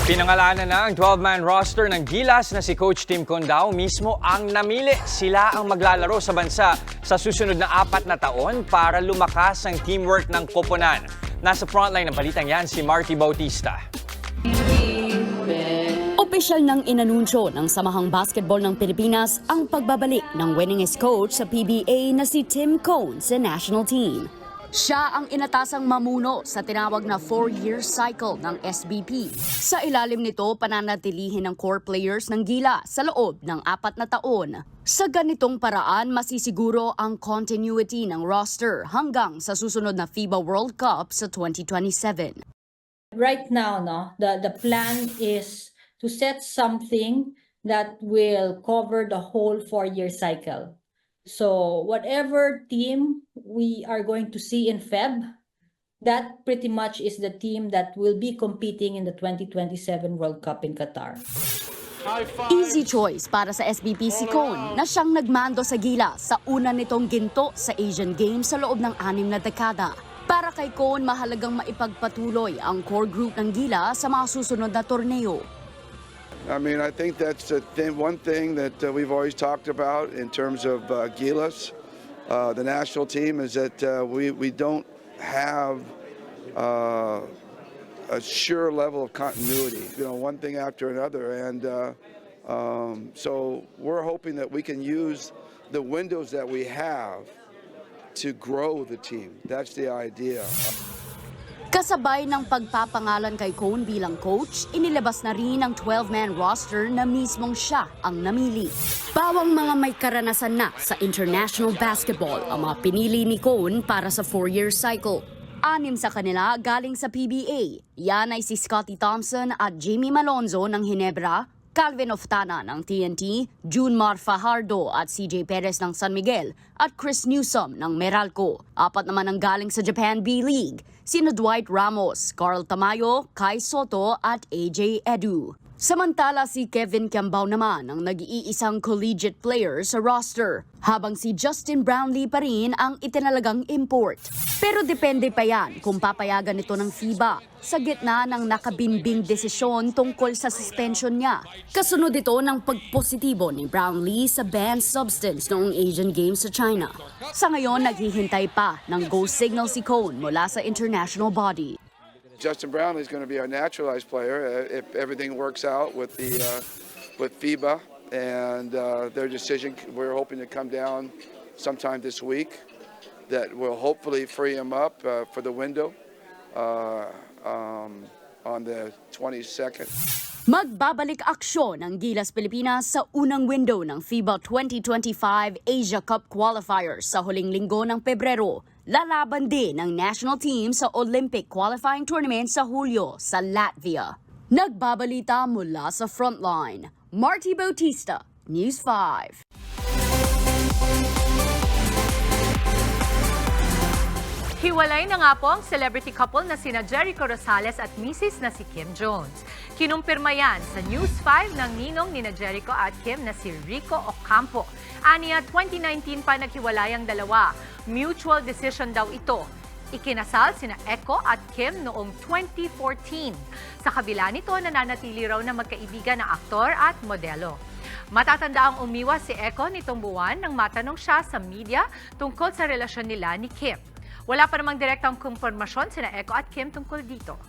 Pinangalanan na ang 12-man roster ng Gilas na si Coach Tim Condao mismo ang namili. Sila ang maglalaro sa bansa sa susunod na 4 na taon para lumakas ang teamwork ng koponan. Nasa frontline ng balitang yan si Marty Bautista. Opisyal nang inanunsyo ng Samahang Basketball ng Pilipinas ang pagbabalik ng winningest coach sa PBA na si Tim Cone sa national team. Siya ang inatasang mamuno sa tinawag na 4-year cycle ng SBP. Sa ilalim nito, pananatilihin ng core players ng Gila sa loob ng 4 na taon. Sa ganitong paraan, masisiguro ang continuity ng roster hanggang sa susunod na FIBA World Cup sa 2027. Right now, the plan is to set something that will cover the whole 4-year cycle. So whatever team we are going to see in Feb, that pretty much is the team that will be competing in the 2027 World Cup in Qatar. Easy choice para sa SBP si Cone na siyang nagmando sa Gila sa una nitong ginto sa Asian Games sa loob ng 6 na dekada. Para kay Cone, mahalagang maipagpatuloy ang core group ng Gila sa mga susunod na torneo. I mean, I think that's one thing that we've always talked about in terms of Gilas, the national team, is that we don't have a sure level of continuity, one thing after another. And so we're hoping that we can use the windows that we have to grow the team. That's the idea. Kasabay ng pagpapangalan kay Cone bilang coach, inilabas na rin ang 12-man roster na mismong siya ang namili. Bawang mga may karanasan na sa international basketball ang mga pinili ni Cone para sa 4-year cycle. 6 sa kanila galing sa PBA. Yan ay si Scottie Thompson at Jamie Malonzo ng Ginebra, Calvin Oftana ng TNT, Junmar Fajardo at CJ Perez ng San Miguel at Chris Newsom ng Meralco. 4 naman ang galing sa Japan B-League, sina Dwight Ramos, Carl Tamayo, Kai Soto at AJ Edu. Samantala si Kevin Kiambao naman ang nag-iisang collegiate player sa roster, habang si Justin Brownlee pa rin ang itinalagang import. Pero depende pa yan kung papayagan ito ng FIBA sa gitna ng nakabinbing desisyon tungkol sa suspension niya. Kasunod ito ng pagpositibo ni Brownlee sa banned substance noong Asian Games sa China. Sa ngayon, naghihintay pa ng go signal si Cone mula sa international body. Justin Brownlee is going to be our naturalized player if everything works out with FIBA and their decision. We're hoping to come down sometime this week that will hopefully free him up for the window on the 22nd. Magbabalik aksyon ang Gilas Pilipinas sa unang window ng FIBA 2025 Asia Cup qualifiers sa huling linggo ng Pebrero. Lalaban din ng national team sa Olympic qualifying tournament sa Hulyo sa Latvia. Nagbabalita mula sa Frontline, Marty Bautista, News 5. Hiwalay na nga po ang celebrity couple na sina Jericho Rosales at Mrs. na si Kim Jones. Kinumpirma yan sa News 5 ng ninong nina Jericho at Kim na si Rico Ocampo. Aniya, 2019 pa naghiwalay ang dalawa. Mutual decision daw ito. Ikinasal sina Echo at Kim noong 2014. Sa kabila nito, nananatili raw na magkaibigan na aktor at modelo. Matatanda ang umiwas si Echo nitong buwan nang matanong siya sa media tungkol sa relasyon nila ni Kim. Wala pa namang direktang kumpirmasyon sina Echo at Kim tungkol dito.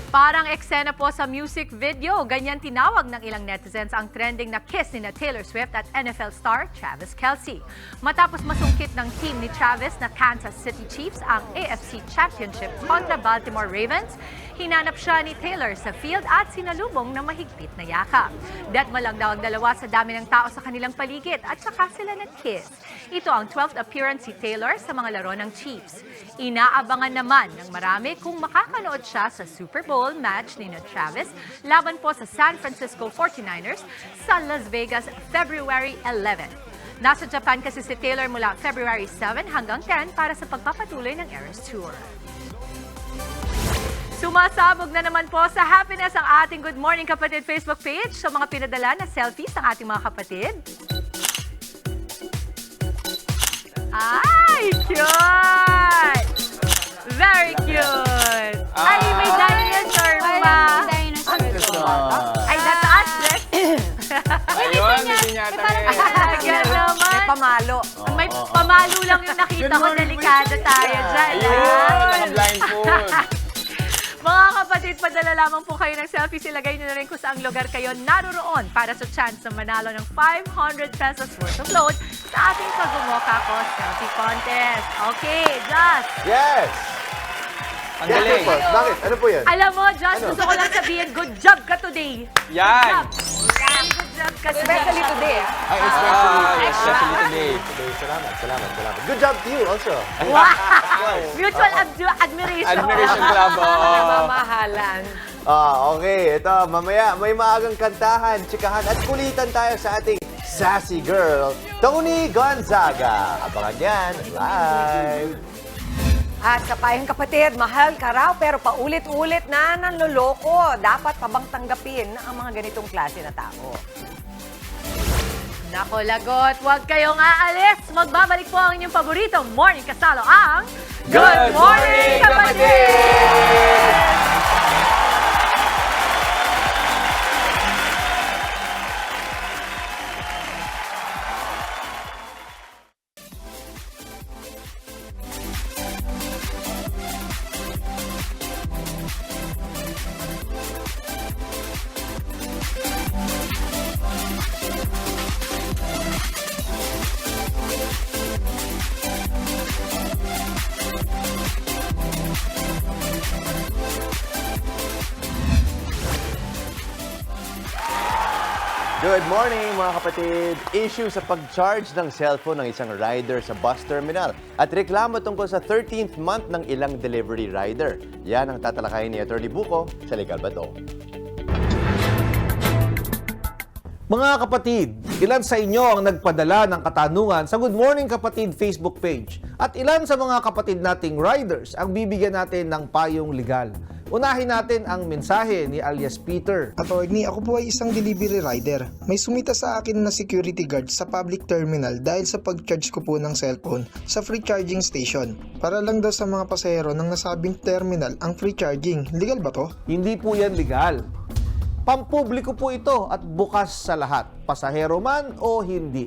Parang eksena po sa music video, ganyan tinawag ng ilang netizens ang trending na kiss ni Taylor Swift at NFL star Travis Kelce. Matapos masungkit ng team ni Travis na Kansas City Chiefs ang AFC Championship kontra Baltimore Ravens, hinanap siya ni Taylor sa field at sinalubong na mahigpit na yakap. Deadma lang daw ang dalawa sa dami ng tao sa kanilang paligid at saka sila nag-kiss. Ito ang 12th appearance si Taylor sa mga laro ng Chiefs. Inaabangan naman ng marami kung makakanood siya sa Super Bowl match ni Travis laban po sa San Francisco 49ers sa Las Vegas February 11. Nasa Japan kasi si Taylor mula February 7 hanggang 10 para sa pagpapatuloy ng Eras Tour. Sumasabog na naman po sa happiness ang ating Good Morning Kapatid Facebook page sa mga pinadala na selfies ng ating mga kapatid. Ay, cute! Very cute! Ay, may dinosaur pa! Ay, that's us, Rex! Ayun, hindi niya Ganun naman. May pamalo. May pamalo lang yung nakita ko. Delikado tayo dyan. Ayun, naka-blindfold. Mga kapatid, padala lamang po kayo ng selfie. Ilagay nyo na rin kung saang lugar kayo naroon para sa chance na manalo ng 500 pesos worth of load sa ating Kagumoka Ko Selfie Contest. Okay, Just. Yes! Ang galing. Bakit? Ano po yan? Alam mo, Just, gusto ko lang sabihin, good job ka today. Yan! Good job ka especially today. Ay, especially today. Salamat. Good job to you also. Wow! Mutual admiration. Admiration club. Nagmamahalan. Okay. Ito, mamaya may maagang kantahan, tsikahan at kulitan tayo sa ating sassy girl, Tony Gonzaga. Abangan yan live. At sa payang kapatid, mahal ka raw pero paulit-ulit na nanloloko. Dapat pa bang tanggapin ang mga ganitong klase na tao? Nako, lagot. Huwag kayong aalis. Magbabalik po ang inyong paboritong morning kasalo ang Good Morning, Kapatid! Good morning mga kapatid! Issue sa pag-charge ng cellphone ng isang rider sa bus terminal at reklamo tungkol sa 13th month ng ilang delivery rider. Yan ang tatalakayin ni Atty. Buko sa Legal Bato. Mga kapatid, ilan sa inyo ang nagpadala ng katanungan sa Good Morning Kapatid Facebook page? At ilan sa mga kapatid nating riders ang bibigyan natin ng payong legal? Unahin natin ang mensahe ni alias Peter. Attorney, ako po ay isang delivery rider. May sumita sa akin na security guard sa public terminal dahil sa pag-charge ko po ng cellphone sa free charging station. Para lang daw sa mga pasahero ng nasabing terminal ang free charging. Legal ba to? Hindi po yan legal. Pampubliko po ito at bukas sa lahat, pasahero man o hindi.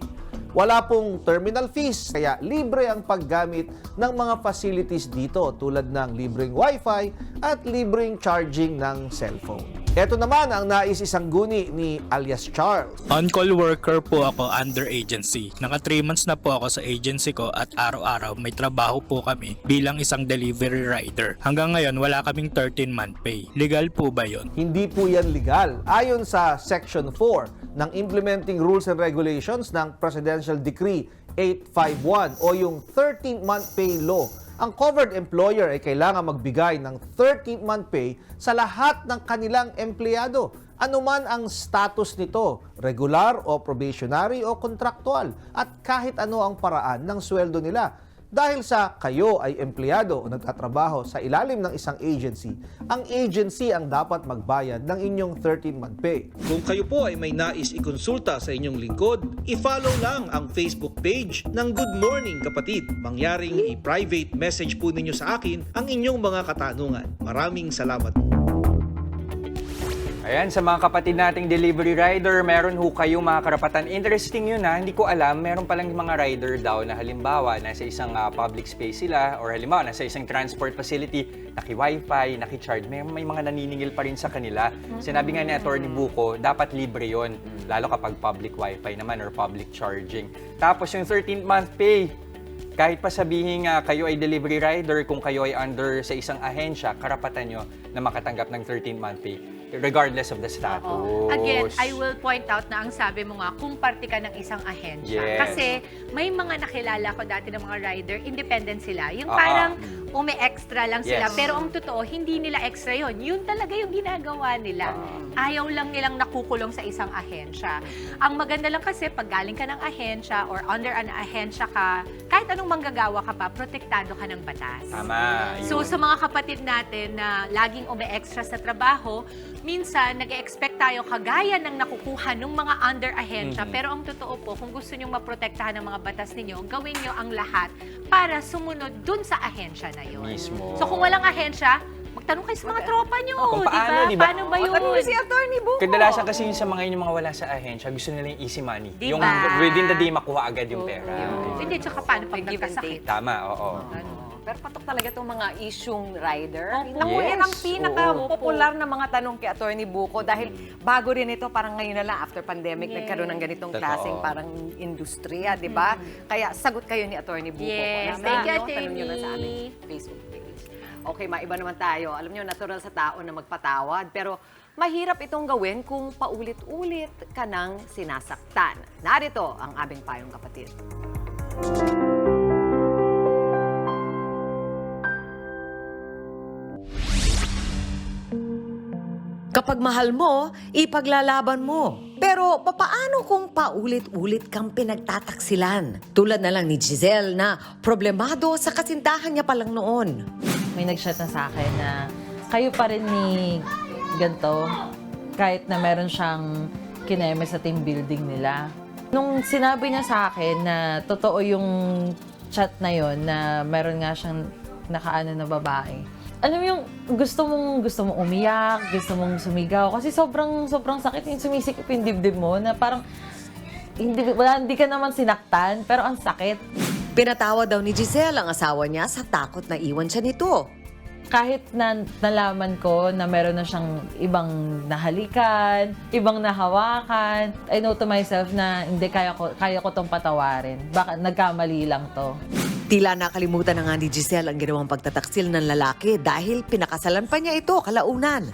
Wala pong terminal fees, kaya libre ang paggamit ng mga facilities dito tulad ng libreng wifi at libreng charging ng cellphone. Ito naman ang nais isang guni ni alias Charles. On-call worker po ako under agency. Naka 3 months na po ako sa agency ko at araw-araw may trabaho po kami bilang isang delivery rider. Hanggang ngayon wala kaming 13-month pay. Legal po ba yon? Hindi po yan legal. Ayon sa Section 4 ng Implementing Rules and Regulations ng Presidential Decree 851 o yung 13-month pay law, ang covered employer ay kailangan magbigay ng 13th-month pay sa lahat ng kanilang empleyado. Anuman ang status nito, regular o probationary o kontraktual, at kahit ano ang paraan ng sweldo nila. Dahil sa kayo ay empleyado o nagtatrabaho sa ilalim ng isang agency, ang agency ang dapat magbayad ng inyong 13th-month pay. Kung kayo po ay may nais ikonsulta sa inyong lingkod, i-follow lang ang Facebook page ng Good Morning Kapatid. Mangyaring i-private message po ninyo sa akin ang inyong mga katanungan. Maraming salamat. Ayan, sa mga kapatid nating delivery rider, meron ho kayong mga karapatan. Interesting yun ha, hindi ko alam, meron palang mga rider daw na halimbawa nasa isang public space sila or halimbawa nasa isang transport facility, naki-wifi, naki-charge, may mga naniningil pa rin sa kanila. Sinabi nga ni Atty. Buko, dapat libre yon, lalo kapag public wifi naman or public charging. Tapos yung 13th-month pay, kahit pa sabihin nga kayo ay delivery rider, kung kayo ay under sa isang ahensya, karapatan nyo na makatanggap ng 13th-month pay, regardless of the status. Again, I will point out na ang sabi mo nga, kung parte ka ng isang ahensya. Yes. Kasi may mga nakilala ko dati ng mga rider, independent sila. Yung parang umi-extra lang sila. Yes. Pero ang totoo, hindi nila extra yon. Yun talaga yung ginagawa nila. Ayaw lang nilang nakukulong sa isang ahensya. Ang maganda lang kasi, pag galing ka ng ahensya or under an ahensya ka, kahit anong manggagawa ka pa, protektado ka ng batas. Tama. So sa mga kapatid natin na laging umi-extra sa trabaho, minsan nag-expect tayo kagaya ng nakukuha ng mga under ahensya. Pero ang totoo po, kung gusto nyo maprotektahan ng mga batas ninyo, gawin nyo ang lahat para sumunod dun sa ahensya na yun. Mismo. So kung walang ahensya, magtanong kayo sa mga tropa nyo. Kung paano, diba? Paano ba yun? Tanong si Atty. Buko. Kadalasan kasi yung sa mga yun, yung mga wala sa ahensya, gusto nila yung easy money. Diba? Yung within the day, makuha agad yung pera. Hindi, tsaka paano pag nagkasakit? Tama, oo. Pero patok talaga itong mga isyung rider. Opo. Naku, yan ang Yes. pinaka-popular na mga tanong kay Atty. Buko dahil bago rin ito, parang ngayon na lang, after pandemic, nagkaroon ng ganitong Totoo. klaseng parang industriya, di ba? Kaya sagot kayo ni Atty. Buko. Yes. Kung Thank you, ano, tanong nyo na sa Atty. aming Facebook page. Okay, maiba naman tayo. Alam nyo, natural sa tao na magpatawad, pero mahirap itong gawin kung paulit-ulit ka nang sinasaktan. Narito ang aming payong kapatid. Kapag mahal mo, ipaglalaban mo. Pero papaano kung paulit-ulit kang pinagtataksilan? Tulad na lang ni Giselle na problemado sa kasintahan niya palang noon. May nag-chat na sa akin na kayo pa rin ni ganito kahit na meron siyang kineme sa team building nila. Nung sinabi niya sa akin na totoo yung chat na yon na meron nga siyang nakaano na babae. Alam mo yung gusto mong umiyak, gusto mong sumigaw kasi sobrang sakit yung sumisikip yung dibdib mo na parang hindi ka naman sinaktan pero ang sakit. Pinatawa daw ni Giselle ang asawa niya sa takot na iwan siya nito. Kahit na nalaman ko na meron na siyang ibang nahalikan, ibang nahawakan, I know to myself na hindi kaya ko tong patawarin. Baka nagkamali lang to. Tila nakalimutan na nga ni Giselle ang ginawang pagtataksil ng lalaki dahil pinakasalan pa niya ito kalaunan.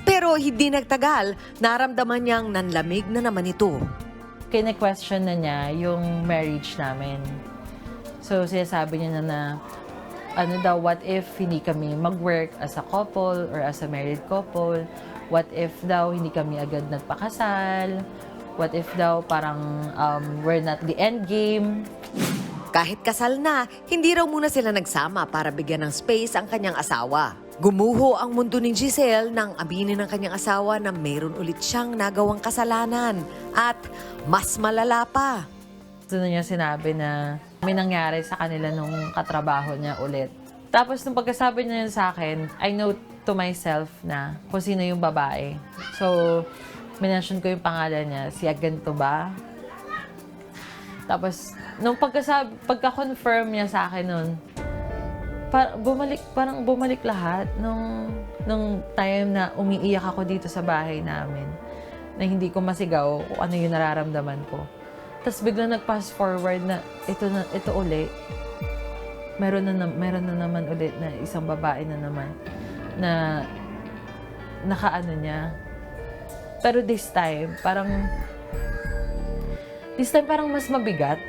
Pero hindi nagtagal, naramdaman niyang nanlamig na naman ito. Kine-question na niya yung marriage namin. So sinasabi niya na what if hindi kami mag-work as a couple or as a married couple? What if daw hindi kami agad nagpakasal? What if daw parang we're not the end game? Kahit kasal na, hindi raw muna sila nagsama para bigyan ng space ang kanyang asawa. Gumuho ang mundo ni Giselle nang aminin ng kanyang asawa na mayroon ulit siyang nagawang kasalanan at mas malala pa. Doon niya sinabi na may nangyari sa kanila nung katrabaho niya ulit. Tapos nung pagkasabi niya yun sa akin, I know to myself na kung sino yung babae. So, minention ko yung pangalan niya, si Agento ba? Tapos, nung pagka-confirm niya sa akin nun, parang bumalik lahat nung time na umiiyak ako dito sa bahay namin na hindi ko masigaw kung ano yung nararamdaman ko. Tapos biglang nag-fast forward na ito uli. Meron na naman ulit na isang babae na naman na nakaano niya. Pero this time parang mas mabigat.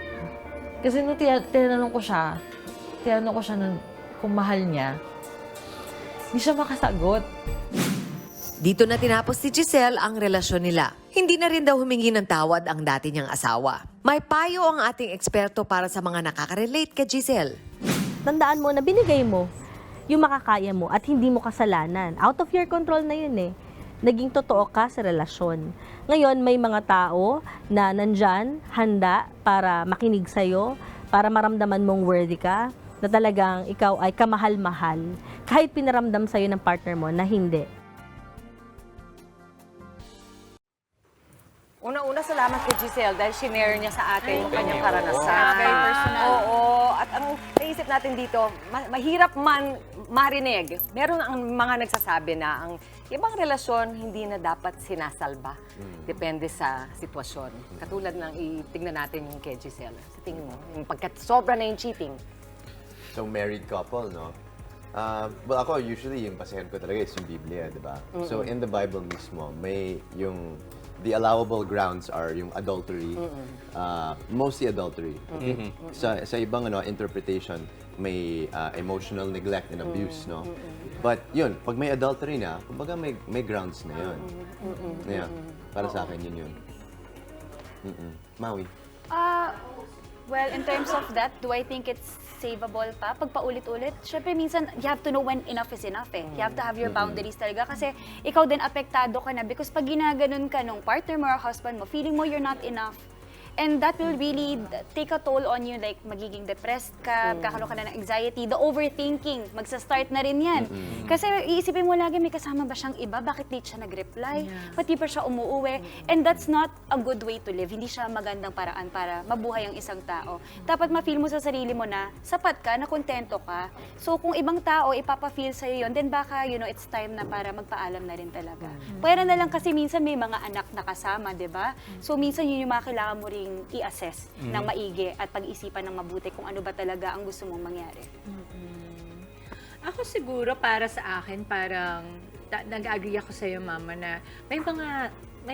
Kasi nung tinanong ko siya kung mahal niya, hindi siya makasagot. Dito na tinapos ni Giselle ang relasyon nila. Hindi na rin daw humingi ng tawad ang dati niyang asawa. May payo ang ating eksperto para sa mga nakaka-relate kay Giselle. Tandaan mo na binigay mo yung makakaya mo at hindi mo kasalanan. Out of your control na yun eh. Naging totoo ka sa relasyon. Ngayon, may mga tao na nandyan, handa para makinig sa'yo, para maramdaman mong worthy ka, na talagang ikaw ay kamahal-mahal, kahit pinaramdam sa'yo ng partner mo na hindi. Una-una, salamat kay Giselle dahil shinare niya sa atin yung kanyang karanasan. Very personal. Oo. At ang naisip natin dito, mahirap man marinig. Meron ang mga nagsasabi na ang ibang relasyon hindi na dapat sinasalba. Depende sa sitwasyon. Katulad ng itignan natin yung kay Giselle. Sa tingin mo, yung pagkat-sobra na yung cheating. So, married couple, no? Well, ako, usually, yung basehan ko talaga is yung Biblia, di ba? So, in the Bible mismo, may yung the allowable grounds are yung adultery, mostly adultery. Okay? Sa ibang interpretation, may emotional neglect and abuse, no? But yun, pag may adultery na, kumbaga may grounds na yun. Yeah, para sa akin, yun. Maui? Well, in terms of that, do I think it's savable pa? Pag paulit-ulit, syempre minsan, you have to know when enough is enough eh. You have to have your boundaries talaga kasi ikaw din apektado ka na because pag ginaganon ka nung partner mo or husband mo, feeling mo you're not enough. And that will really take a toll on you, like magiging depressed ka, kakaroon ka na ng anxiety, the overthinking, magsa-start na rin yan. Kasi iisipin mo lagi, may kasama ba siyang iba? Bakit late siya nag-reply? Ba't di pa siya umuuwi? And that's not a good way to live. Hindi siya magandang paraan para mabuhay ang isang tao. Dapat ma-feel mo sa sarili mo na sapat ka, na kontento ka. So kung ibang tao ipapa-feel sa'yo yun, then baka, it's time na para magpaalam na rin talaga. Pwera na lang kasi minsan may mga anak na kasama, di ba? So minsan yun yung mga kailangan mo rin i-assess ng maigi at pag-isipan ng mabuti kung ano ba talaga ang gusto mong mangyari. Ako siguro para sa akin, parang nag-agree ako sa iyo, Mama, na may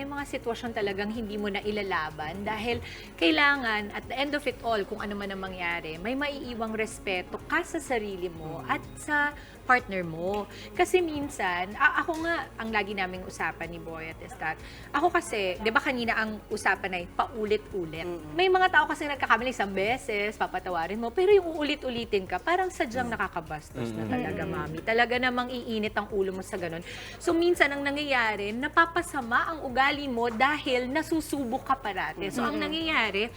mga sitwasyon talagang hindi mo na ilalaban dahil kailangan, at the end of it all, kung ano man ang mangyari, may maiiwang respeto ka sa sarili mo at sa partner mo. Kasi minsan, ako nga, ang lagi naming usapan ni Boy at Estat, ako kasi, di ba kanina ang usapan ay paulit-ulit. May mga tao kasi nagkakamali isang beses, papatawarin mo, pero yung uulit-ulitin ka, parang sadyang nakakabastos na talaga, Mami. Talaga namang iinit ang ulo mo sa ganun. So minsan, ang nangyayari, napapasama ang ugali mo dahil nasusubok ka parati. So ang nangyayari,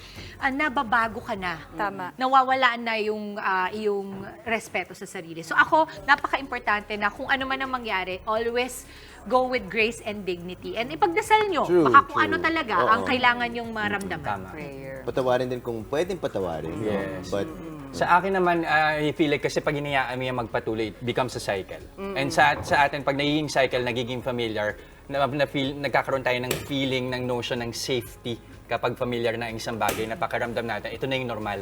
nababago ka na. Tama. Nawawalaan na yung respeto sa sarili. So ako, napaka-importante na kung ano man ang mangyari, always go with grace and dignity. And ipagdasal nyo, baka kung ano talaga ang kailangan yung maramdaman. Prayer. Patawarin din kung pwedeng patawarin. Yes. But sa akin naman, I feel like kasi pag hinayaan mo yung magpatuloy, it becomes a cycle. And sa atin, pag nagiging cycle, nagiging familiar, nagkakaroon tayo ng feeling, ng notion ng safety kapag familiar na ang isang bagay na pakiramdam natin, ito na yung normal.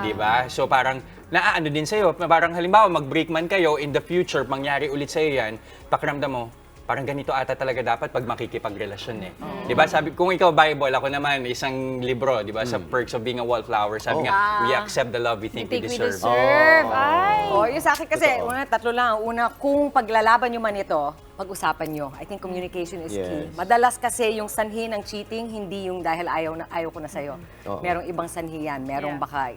Di ba? So parang naaano din sa'yo. Parang halimbawa, mag-break man kayo, in the future, mangyari ulit sa'yo yan, pakiramdam mo, parang ganito ata talaga dapat pag makikipagrelasyon eh. Di ba? Sabi, kung ikaw Bible, ako naman, isang libro, di ba? Sa Perks of Being a Wallflower, sabi nga, we accept the love we think we deserve. Yung sa akin kasi, tatlo lang. Una, kung paglalaban nyo man ito, pag-usapan nyo. I think communication is key. Madalas kasi yung sanhi ng cheating, hindi yung dahil ayaw ko na sa'yo. Merong ibang sanhi yan. Merong baka,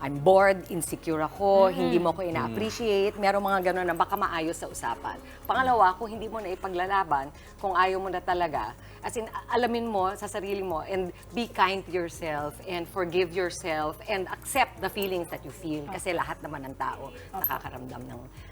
I'm bored, insecure ako, hindi mo ko ina-appreciate. Merong mga gano'n na baka maayos sa usapan. Pangalawa, kung hindi mo na ipaglalaban, kung ayaw mo na talaga, as in, alamin mo sa sarili mo and be kind to yourself and forgive yourself and accept the feelings that you feel. Kasi lahat naman ng tao nakakaramdam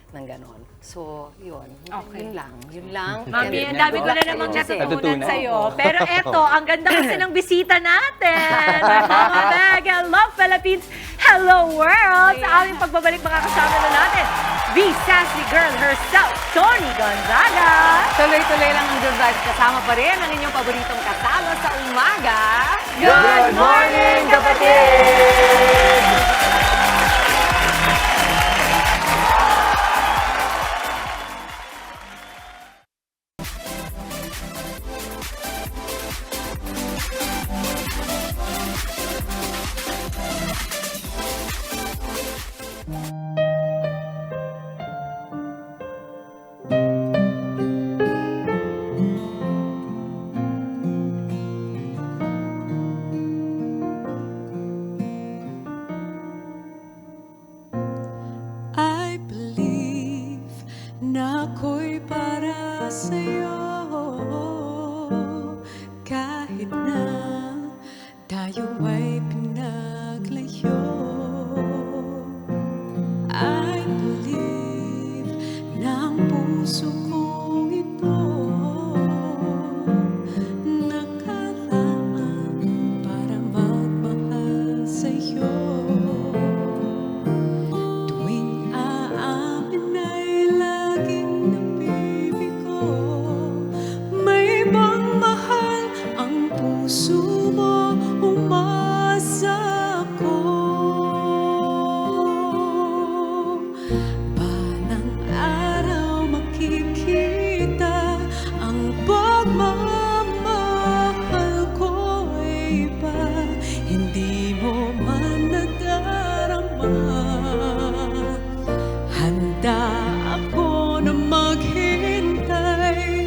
ng ganon. So, yun. Yun lang. Mami, ang dami ko na namang natutunan sa'yo. Pero eto, ang ganda kasi ng bisita natin. Mga Meg, Hello Philippines, Hello World! Sa aming pagbabalik, makakasama na natin the sassy girl herself, Tony Gonzaga. Tuloy-tuloy lang ang Good Vibes. Kasama pa rin ang inyong paboritong kasama sa umaga. Good morning, kapatid! I believe na ako'y para sa'yo kahit na tayo ay pinaglayo. I believe na ang puso kong ito nakalaan para magmahal sa'yo. Hindi mo man nadarama, handa ako na maghintay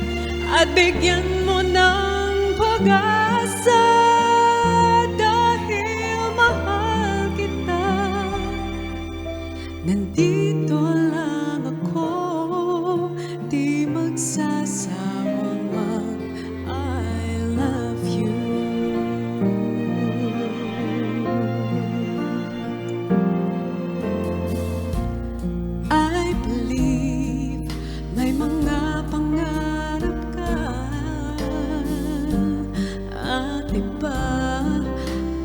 at bigyan mo ng pag-asa dahil mahal kita. Nandito lang ako, di magsasawang I love you. I believe may mga pangarap ka at iba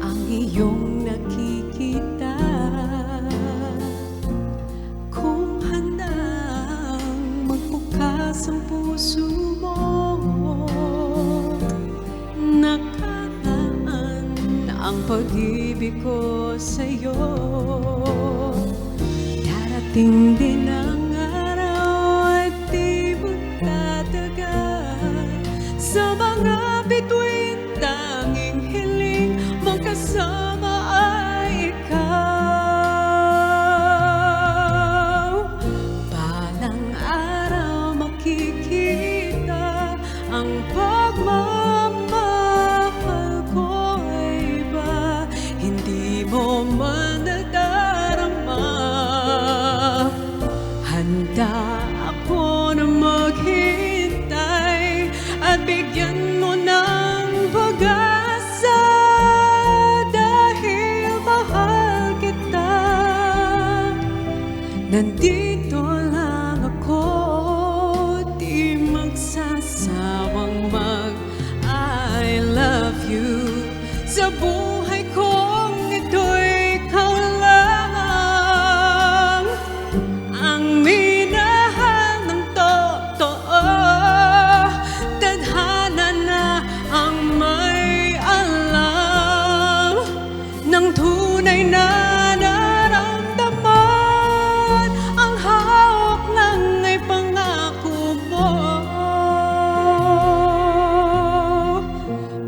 ang iyong nakikita. Kung handang magbukas ang puso mo, nakalaan ang pag-ibig ko sa'yo. Darating din ang araw at di magtatagal. Sa mga bituin, tanging hiling mong kasama ay ikaw. Balang araw makikita ang pagmamahal ko ay iba. Hindi mo man nadarama, handa ako na maghintay at bigyan mo ng pag-asa dahil mahal kita. Nandito lang ako, di magsasawang I love you. Sa buhay kong ito'y ikaw lang ang minahal ng totoo. Tadhana na ang may alam ng tunay na nararamdaman. Ang hawak lang ay pangako mo.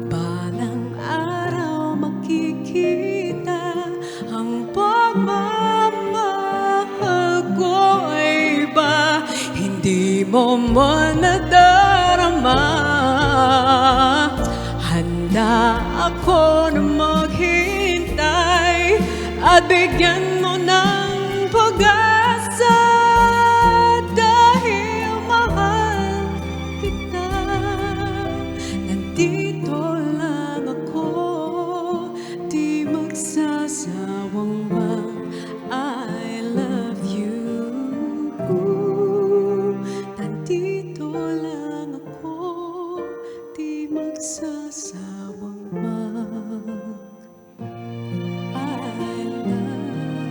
Balang araw makikita ang pagmamahal ko ay iba. Hindi mo man nadarama, handa ako na maghintay at bigyan mo ng pag-asa dahil mahal kita. Nandito lang ako, di magsasawang I love you. Nandito lang ako, di magsasawang I love you.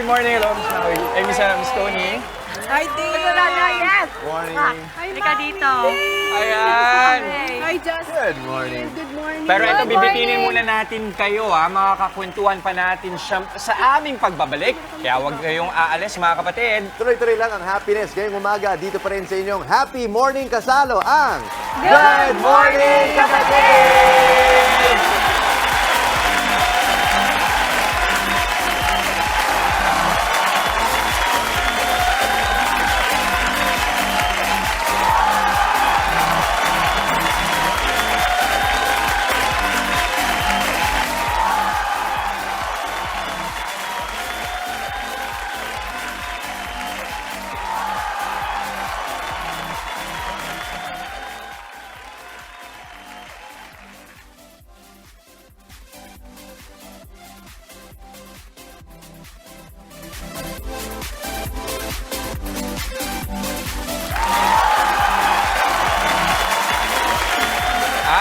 morning. Hello, Miss Maui. Miss Tony. Hi, Dave. Yes. Morning. Halika dito. Ayan. Hi, Justin. Good morning. Good morning. Pero ito, bibitinin muna natin kayo, makakakwentuhan pa natin siya sa aming pagbabalik. Kaya huwag kayong aalis, mga kapatid. Tuloy-tuloy lang ang happiness ngayong umaga. Dito pa rin sa inyong Happy Morning Kasalo, ang Good Morning Kapatid!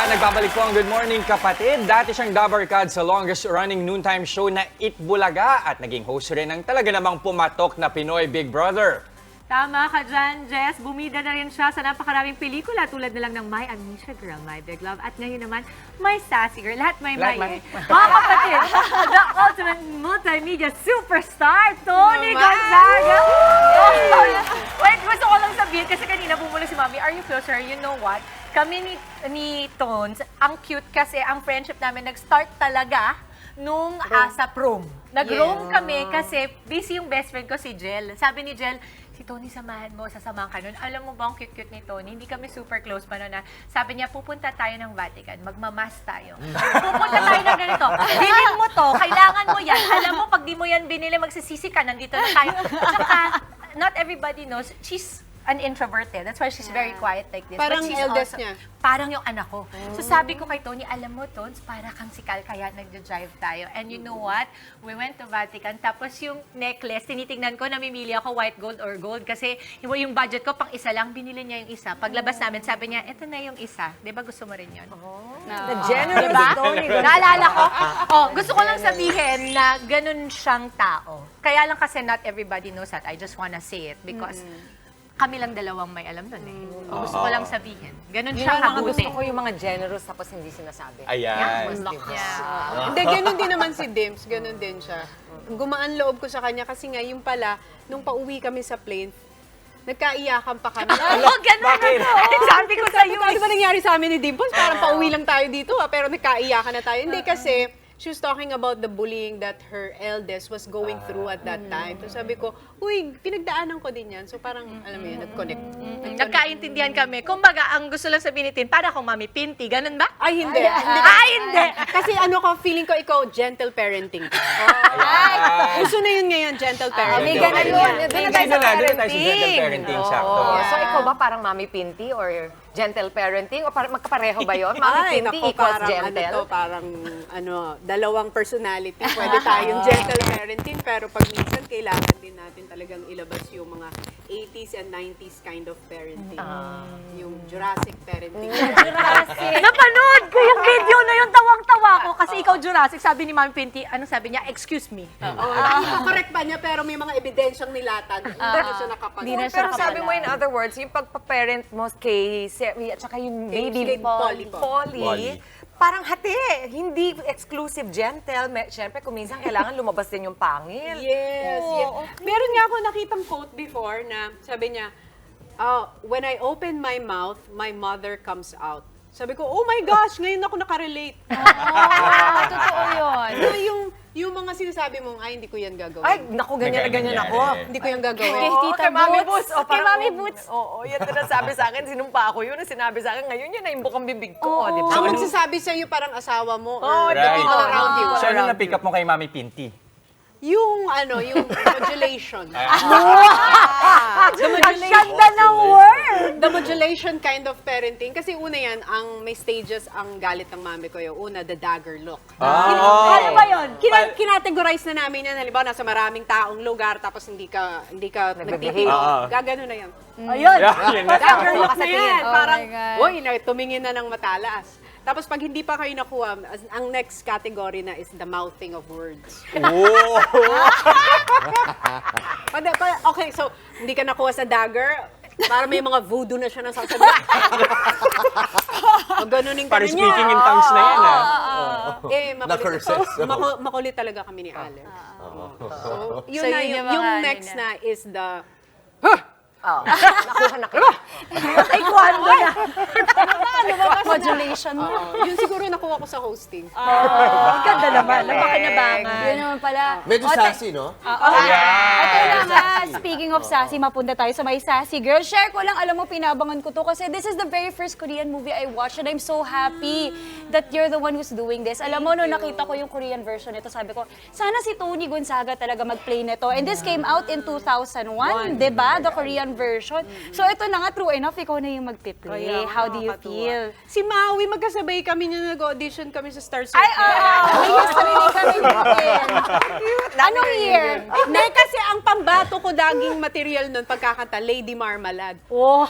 Nagbabalik po ang Good Morning Kapatid. Dati siyang dabarkad sa longest-running noontime show na Itbulaga at naging host rin ng talaga namang pumatok na Pinoy Big Brother. Tama ka dyan, Jess. Bumida na rin siya sa napakaraming pelikula tulad na lang ng My Amnesia Girl, My Big Love. At ngayon naman, My Sassy Girl. Lahat may My. Mga kapatid, the ultimate multimedia superstar, Tony Gonzaga. Wait, gusto ko lang sabihin kasi kanina bumula si Mami, are you closer? You know what? Kami ni Tones, ang cute kasi ang friendship namin nag-start talaga nung sa prom. Nag-roam kami kasi busy yung best friend ko si Jel. Sabi ni Jel, si Tony samahan mo, sasamahan ka nun. Alam mo ba ang cute-cute ni Tony? Hindi kami super close pa nun na. Sabi niya, pupunta tayo ng Vatican, magmamas tayo. Pupunta tayo ng ganito. Bilhin mo to, kailangan mo yan. Alam mo, pag di mo yan binili, magsisisi ka, nandito na tayo. At saka, not everybody knows, she's an introverted. That's why she's very quiet like this. Parang But she's eldest also, niya. Parang yung anak ko. So sabi ko kay Tony, alam mo, Tons, para kang si Cal, kaya nagja-drive tayo. And you know what? We went to Vatican. Tapos yung necklace, tinitingnan ko, namimili ako white gold or gold. Kasi yung budget ko, pang isa lang, binili niya yung isa. Paglabas namin, sabi niya, eto na yung isa. Di ba gusto mo rin yun? The generous diba? Tony. Naalala ko? Gusto ko lang sabihin na ganun siyang tao. Kaya lang kasi not everybody knows that. I just wanna say it because kami lang dalawang may alam nun eh. Gusto ko lang sabihin. Ganun siya kabuti. Gusto ko yung mga generous tapos hindi sinasabi. Ayan. Hindi, ganun din naman si Dims. Ganun din siya. Gumaan loob ko sa kanya kasi nga yung pala, nung pauwi kami sa plane, nagkaiyakan pa kami. Ganun Bakit? Sabi ko sa'yo. Ano ba nangyari sa amin ni Dimples? Parang pauwi lang tayo dito pero nagkaiyakan na tayo. Hindi kasi, she was talking about the bullying that her eldest was going through at that time. So sabi ko, uy, pinagdaanan ko din yan. So parang, alam mo yun, nag-connect. Nagkaintindihan kami. Kumbaga, ang gusto lang sabihin ni Tin, para akong Mami Pinty. Ganun ba? Ay, hindi. Hindi. Kasi ano ko, feeling ko ikaw, gentle parenting. Gusto na yun ngayon, gentle parenting. May ganun yun. Doon na tayo sa Doon na tayo sa parenting. gentle parenting, sakto. So ikaw ba parang Mami Pinty or gentle parenting? O parang magkapareho ba yun? Mami Pinty nako, equals parang gentle? parang dalawang personality. Pwede tayong gentle parenting, pero pag minsan kailangan din natin talagang ilabas yung mga 80s and 90s kind of parenting. Yung Jurassic parenting. Napanood ko yung video na yun, tawang-tawa ko. Kasi ikaw, Jurassic, sabi ni Mami Pinty, anong sabi niya? Excuse me. Ika-correct pa niya, pero may mga ebidensyang nilatan. Hindi na siya nakapag- Pero sabi mo, in other words, yung pagpa-parent mo kay Seri at saka yung baby Polly, parang hati. Hindi exclusive gentle. Siyempre, kung minsan kailangan lumabas din yung pangil. Yes. Meron nga ako nakitang quote before na sabi niya, when I open my mouth, my mother comes out. Sabi ko, oh my gosh, ngayon ako nakarelate. Totoo yun. Yung mga sinasabi mong, ay, hindi ko yan gagawin. Ay, naku, ganyan na ganyan ako. Hindi ko yan gagawin. Kay Tita kay Mami Boots. Boots. Kay Mami Boots. Oo, yan na sabi sa akin. Sinumpa ako yun. Sinabi sa akin, ngayon yun na yung bukang bibig ko. Di ba? Ang magsasabi sa'yo parang asawa mo Oh, or the right. people around you. So, ano na-pick up mo kay Mami Pinty? Yung modulation. Ganda ng word! The modulation kind of parenting. Kasi una yan, ang may stages ang galit ng mami ko yung una, the dagger look. Ano ba yun? Kinategorize na namin yan. Halimbawa, nasa maraming taong lugar tapos hindi ka nagtitinig. Gagano na yan. Ayun. Yun na. Dagger look na yan. Oh Parang, my God. uy, tumingin na ng matalas. Tapos pag hindi pa kayo nakuha, ang next category na is the mouthing of words. Oh! Okay, so hindi ka nakuha sa dagger, para may mga voodoo na siya nang sasabihin. Ganunin ka Para na niya. speaking in tongues na yan, Makulit, makulit talaga kami ni Alex. So, yun So, na, yun yung yung mga next ano na is the... Nakuha na kayo. Ay, kwando na. Modulation mo. Yun siguro nakuha ko sa hosting. Ganda naman. Napakinabangan. Yun naman pala. Medyo sassy, no? Ito lang speaking of sassy, mapunta tayo sa may sassy girl. Share ko lang, alam mo, pinabangan ko to kasi this is the very first Korean movie I watched and I'm so happy that you're the one who's doing this. Alam mo, no, nakita ko yung Korean version nito, sabi ko, sana si Tony Gonzaga talaga mag-play nito. And this came out in 2001, diba? The Korean version. So ito na nga, true enough, ikaw na yung mag-play. How do you feel? Si Maui, magkasabay kami niya nag-audition kami sa Star Ay, Circle. may history din kami natin. Anong year? Hindi, kasi ang pambato ko daging material nun pagkakanta, Lady Marmalade. Oh,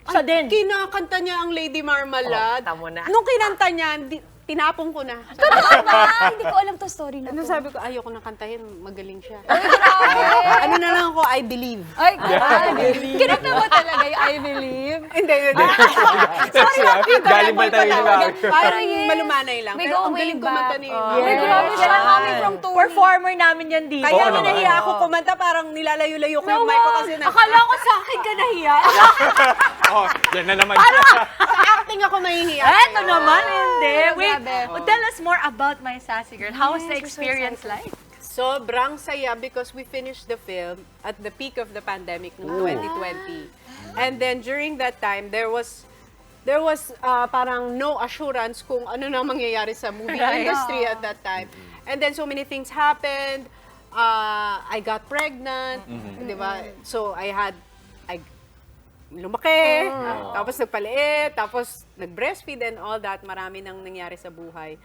sa din. Kinakanta niya ang Lady Marmalade. Tamo na. Nung kinanta niya, tinapong ko na. Totoo ba? Hindi ko alam to story na Ano to. sabi ko, ayoko nang kantahin, magaling siya. Ano na lang ako, I believe. Ay, kinanta mo talaga yung I believe? Hindi. Sorry, Galing ba tayo na? Parang malumanay lang. We Pero go ang way galing back. kumanta ni May grabe siya coming from Tony. Performer namin yan dito. Kaya Oo nga naman. nahiya ako kumanta, parang nilalayo-layo ko yung mic ko kasi na... Akala ko sa akin ka nahiya. Oh, yan na naman. Sa acting ako mahihiya. Eto naman, hindi. Wait, grabe. tell us more about My Sassy Girl. How was the experience like? Sobrang saya because we finished the film at the peak of the pandemic noong 2020. And then during that time, there was parang no assurance kung ano na mangyayari sa movie industry at that time. And then so many things happened. I got pregnant, di ba? So I lumaki, tapos nagpaliit, tapos nag-breastfeed and all that. Marami nang nangyari sa buhay.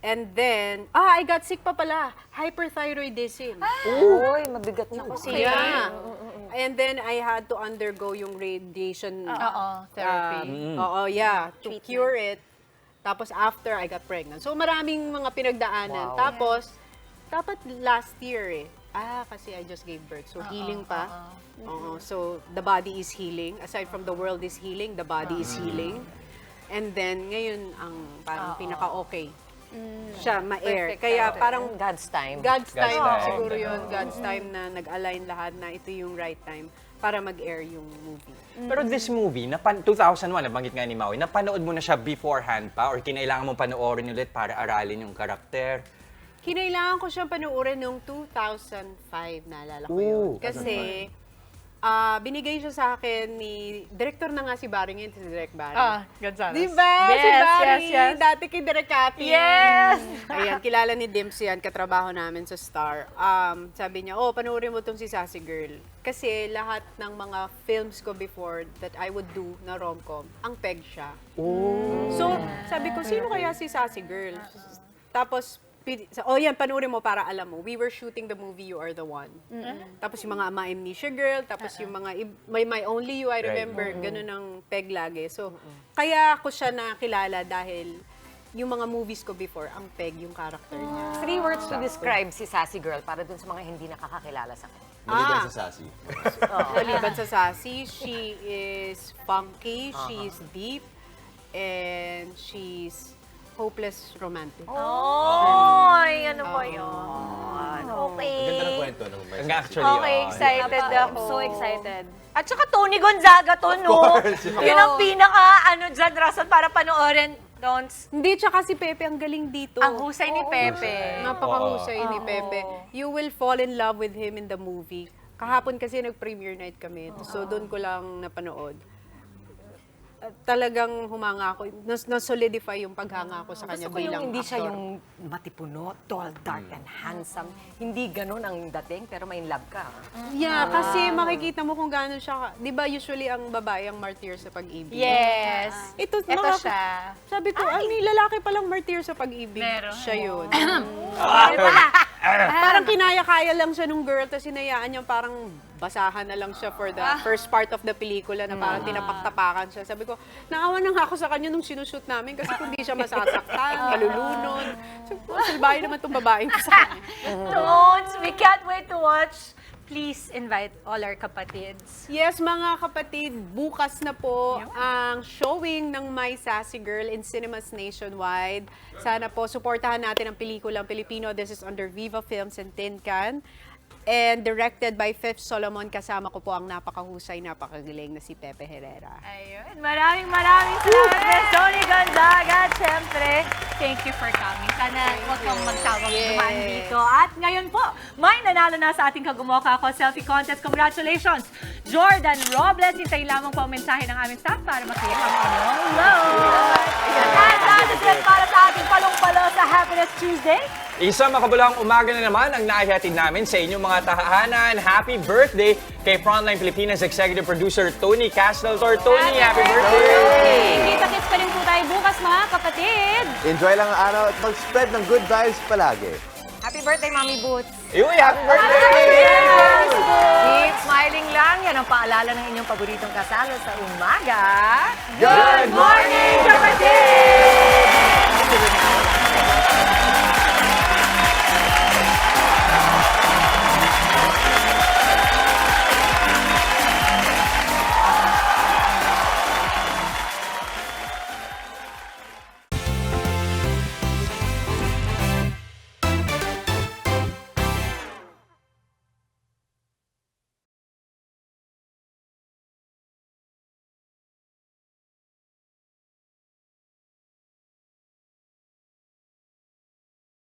And then, I got sick pa pala. Hyperthyroidism. Uy, mabigat na kasi. Yeah. And then, I had to undergo yung radiation therapy. To cure it. Tapos, after, I got pregnant. So, maraming mga pinagdaanan. Wow. Tapos, dapat last year kasi I just gave birth. So, healing pa. So, the body is healing. Aside from the world is healing, the body is healing. And then, ngayon, ang parang pinaka-okay. Siya, ma-air. Kaya parang God's time. God's time. time. Siguro yun. God's time na nag-align lahat na ito yung right time para mag-air yung movie. Pero this movie, 2001, nabanggit nga ni Maui, napanood mo na siya beforehand pa or kinailangan mong panoorin ulit para aralin yung karakter? Kinailangan ko siyang panuorin noong 2005, naalala ko yun. Kasi, binigay siya sa akin ni, director na nga si Barry ngayon, si Direk Barry. Gonzales. Diba? Si Barry, dati kay Direk Cathy. Yes! Ayan, kilala ni Dims yan, katrabaho namin sa Star. Sabi niya, panoorin mo itong si Sassy Girl. Kasi lahat ng mga films ko before that I would do na rom-com, ang peg siya. So, sabi ko, sino kaya si Sassy Girl? Tapos, yan, panoorin mo para alam mo. We were shooting the movie You Are the One. Tapos yung mga My Amnesia Girl, tapos yung mga My Only You, I remember, ganun ang peg lagi. So, kaya ako siya nakilala dahil yung mga movies ko before, ang peg yung character niya. 3 words to describe si Sassy Girl para dun sa mga hindi nakakakilala sa kanya. Maliban sa sassy. Maliban sa sassy, she is funky, she is deep, and she's hopeless romantic. Ay, ano ba yun? Okay. Ganda ng kwento ng may Actually, Okay, excited ako. So excited. At saka Tony Gonzaga to, no? course. Yun ang pinaka, dyan, rason para panoorin. Hindi, tsaka si Pepe, ang galing dito. Ang husay ni Pepe. Napakahusay ni Pepe. You will fall in love with him in the movie. Kahapon kasi nag-premiere night kami. So, doon ko lang napanood. Talagang humanga ako. Na-solidify yung paghanga ko sa kanya Gusto ko bilang yung hindi siya actor. yung matipuno, tall, dark, and handsome. Hindi ganun ang dating, pero may love ka. Yeah, kasi makikita mo kung gano'n siya. Di ba usually ang babae ang martyr sa pag-ibig? Yes. Ito siya. Sabi ko, may lalaki palang martyr sa pag-ibig. Meron. Siya yun. Pala. Parang parang kinaya-kaya lang siya nung girl, tapos hinayaan niya parang basahan na lang siya for the first part of the pelikula na parang tinapak-tapakan siya. Sabi ko, naawa na nga ako sa kanya nung sinushoot namin kasi kung di siya masasaktan, malulunod. So, salbahin naman itong babaeng ko sa kanya. Don't! We can't wait to watch. Please invite all our kapatids. Yes, mga kapatid, bukas na po ang showing ng My Sassy Girl in cinemas nationwide. Sana po, suportahan natin ang pelikulang Pilipino. This is under Viva Films and Tin Can. And directed by Fifth Solomon. Kasama ko po ang napakahusay, napakagaling na si Pepe Herrera. Ayun. Maraming salamat, Miss Tony Gonzaga. At syempre, thank you for coming. Sana huwag kang magsawang dumaan dito. At ngayon po, may nanalo na sa ating Kagumoka Ako Selfie Contest. Congratulations, Jordan Robles. Hintayin lamang po ang mensahe ng aming staff para makita ang inyong load. At that is it para sa ating palong-palo sa Happiness Tuesday. Isang makabulang umaga na naman ang naihatid namin sa inyong mga tahanan. Happy birthday kay Frontline Pilipinas Executive Producer Tony Casteltor. Tony, happy birthday! Kita-kits pa rin po tayo bukas, mga kapatid. Enjoy lang ang araw at mag-spread ng good vibes palagi. Happy birthday, Mami Boots! Uy, happy birthday! Keep smiling lang. Yan ang paalala ng inyong paboritong kasalo sa umaga. Good morning, kapatid!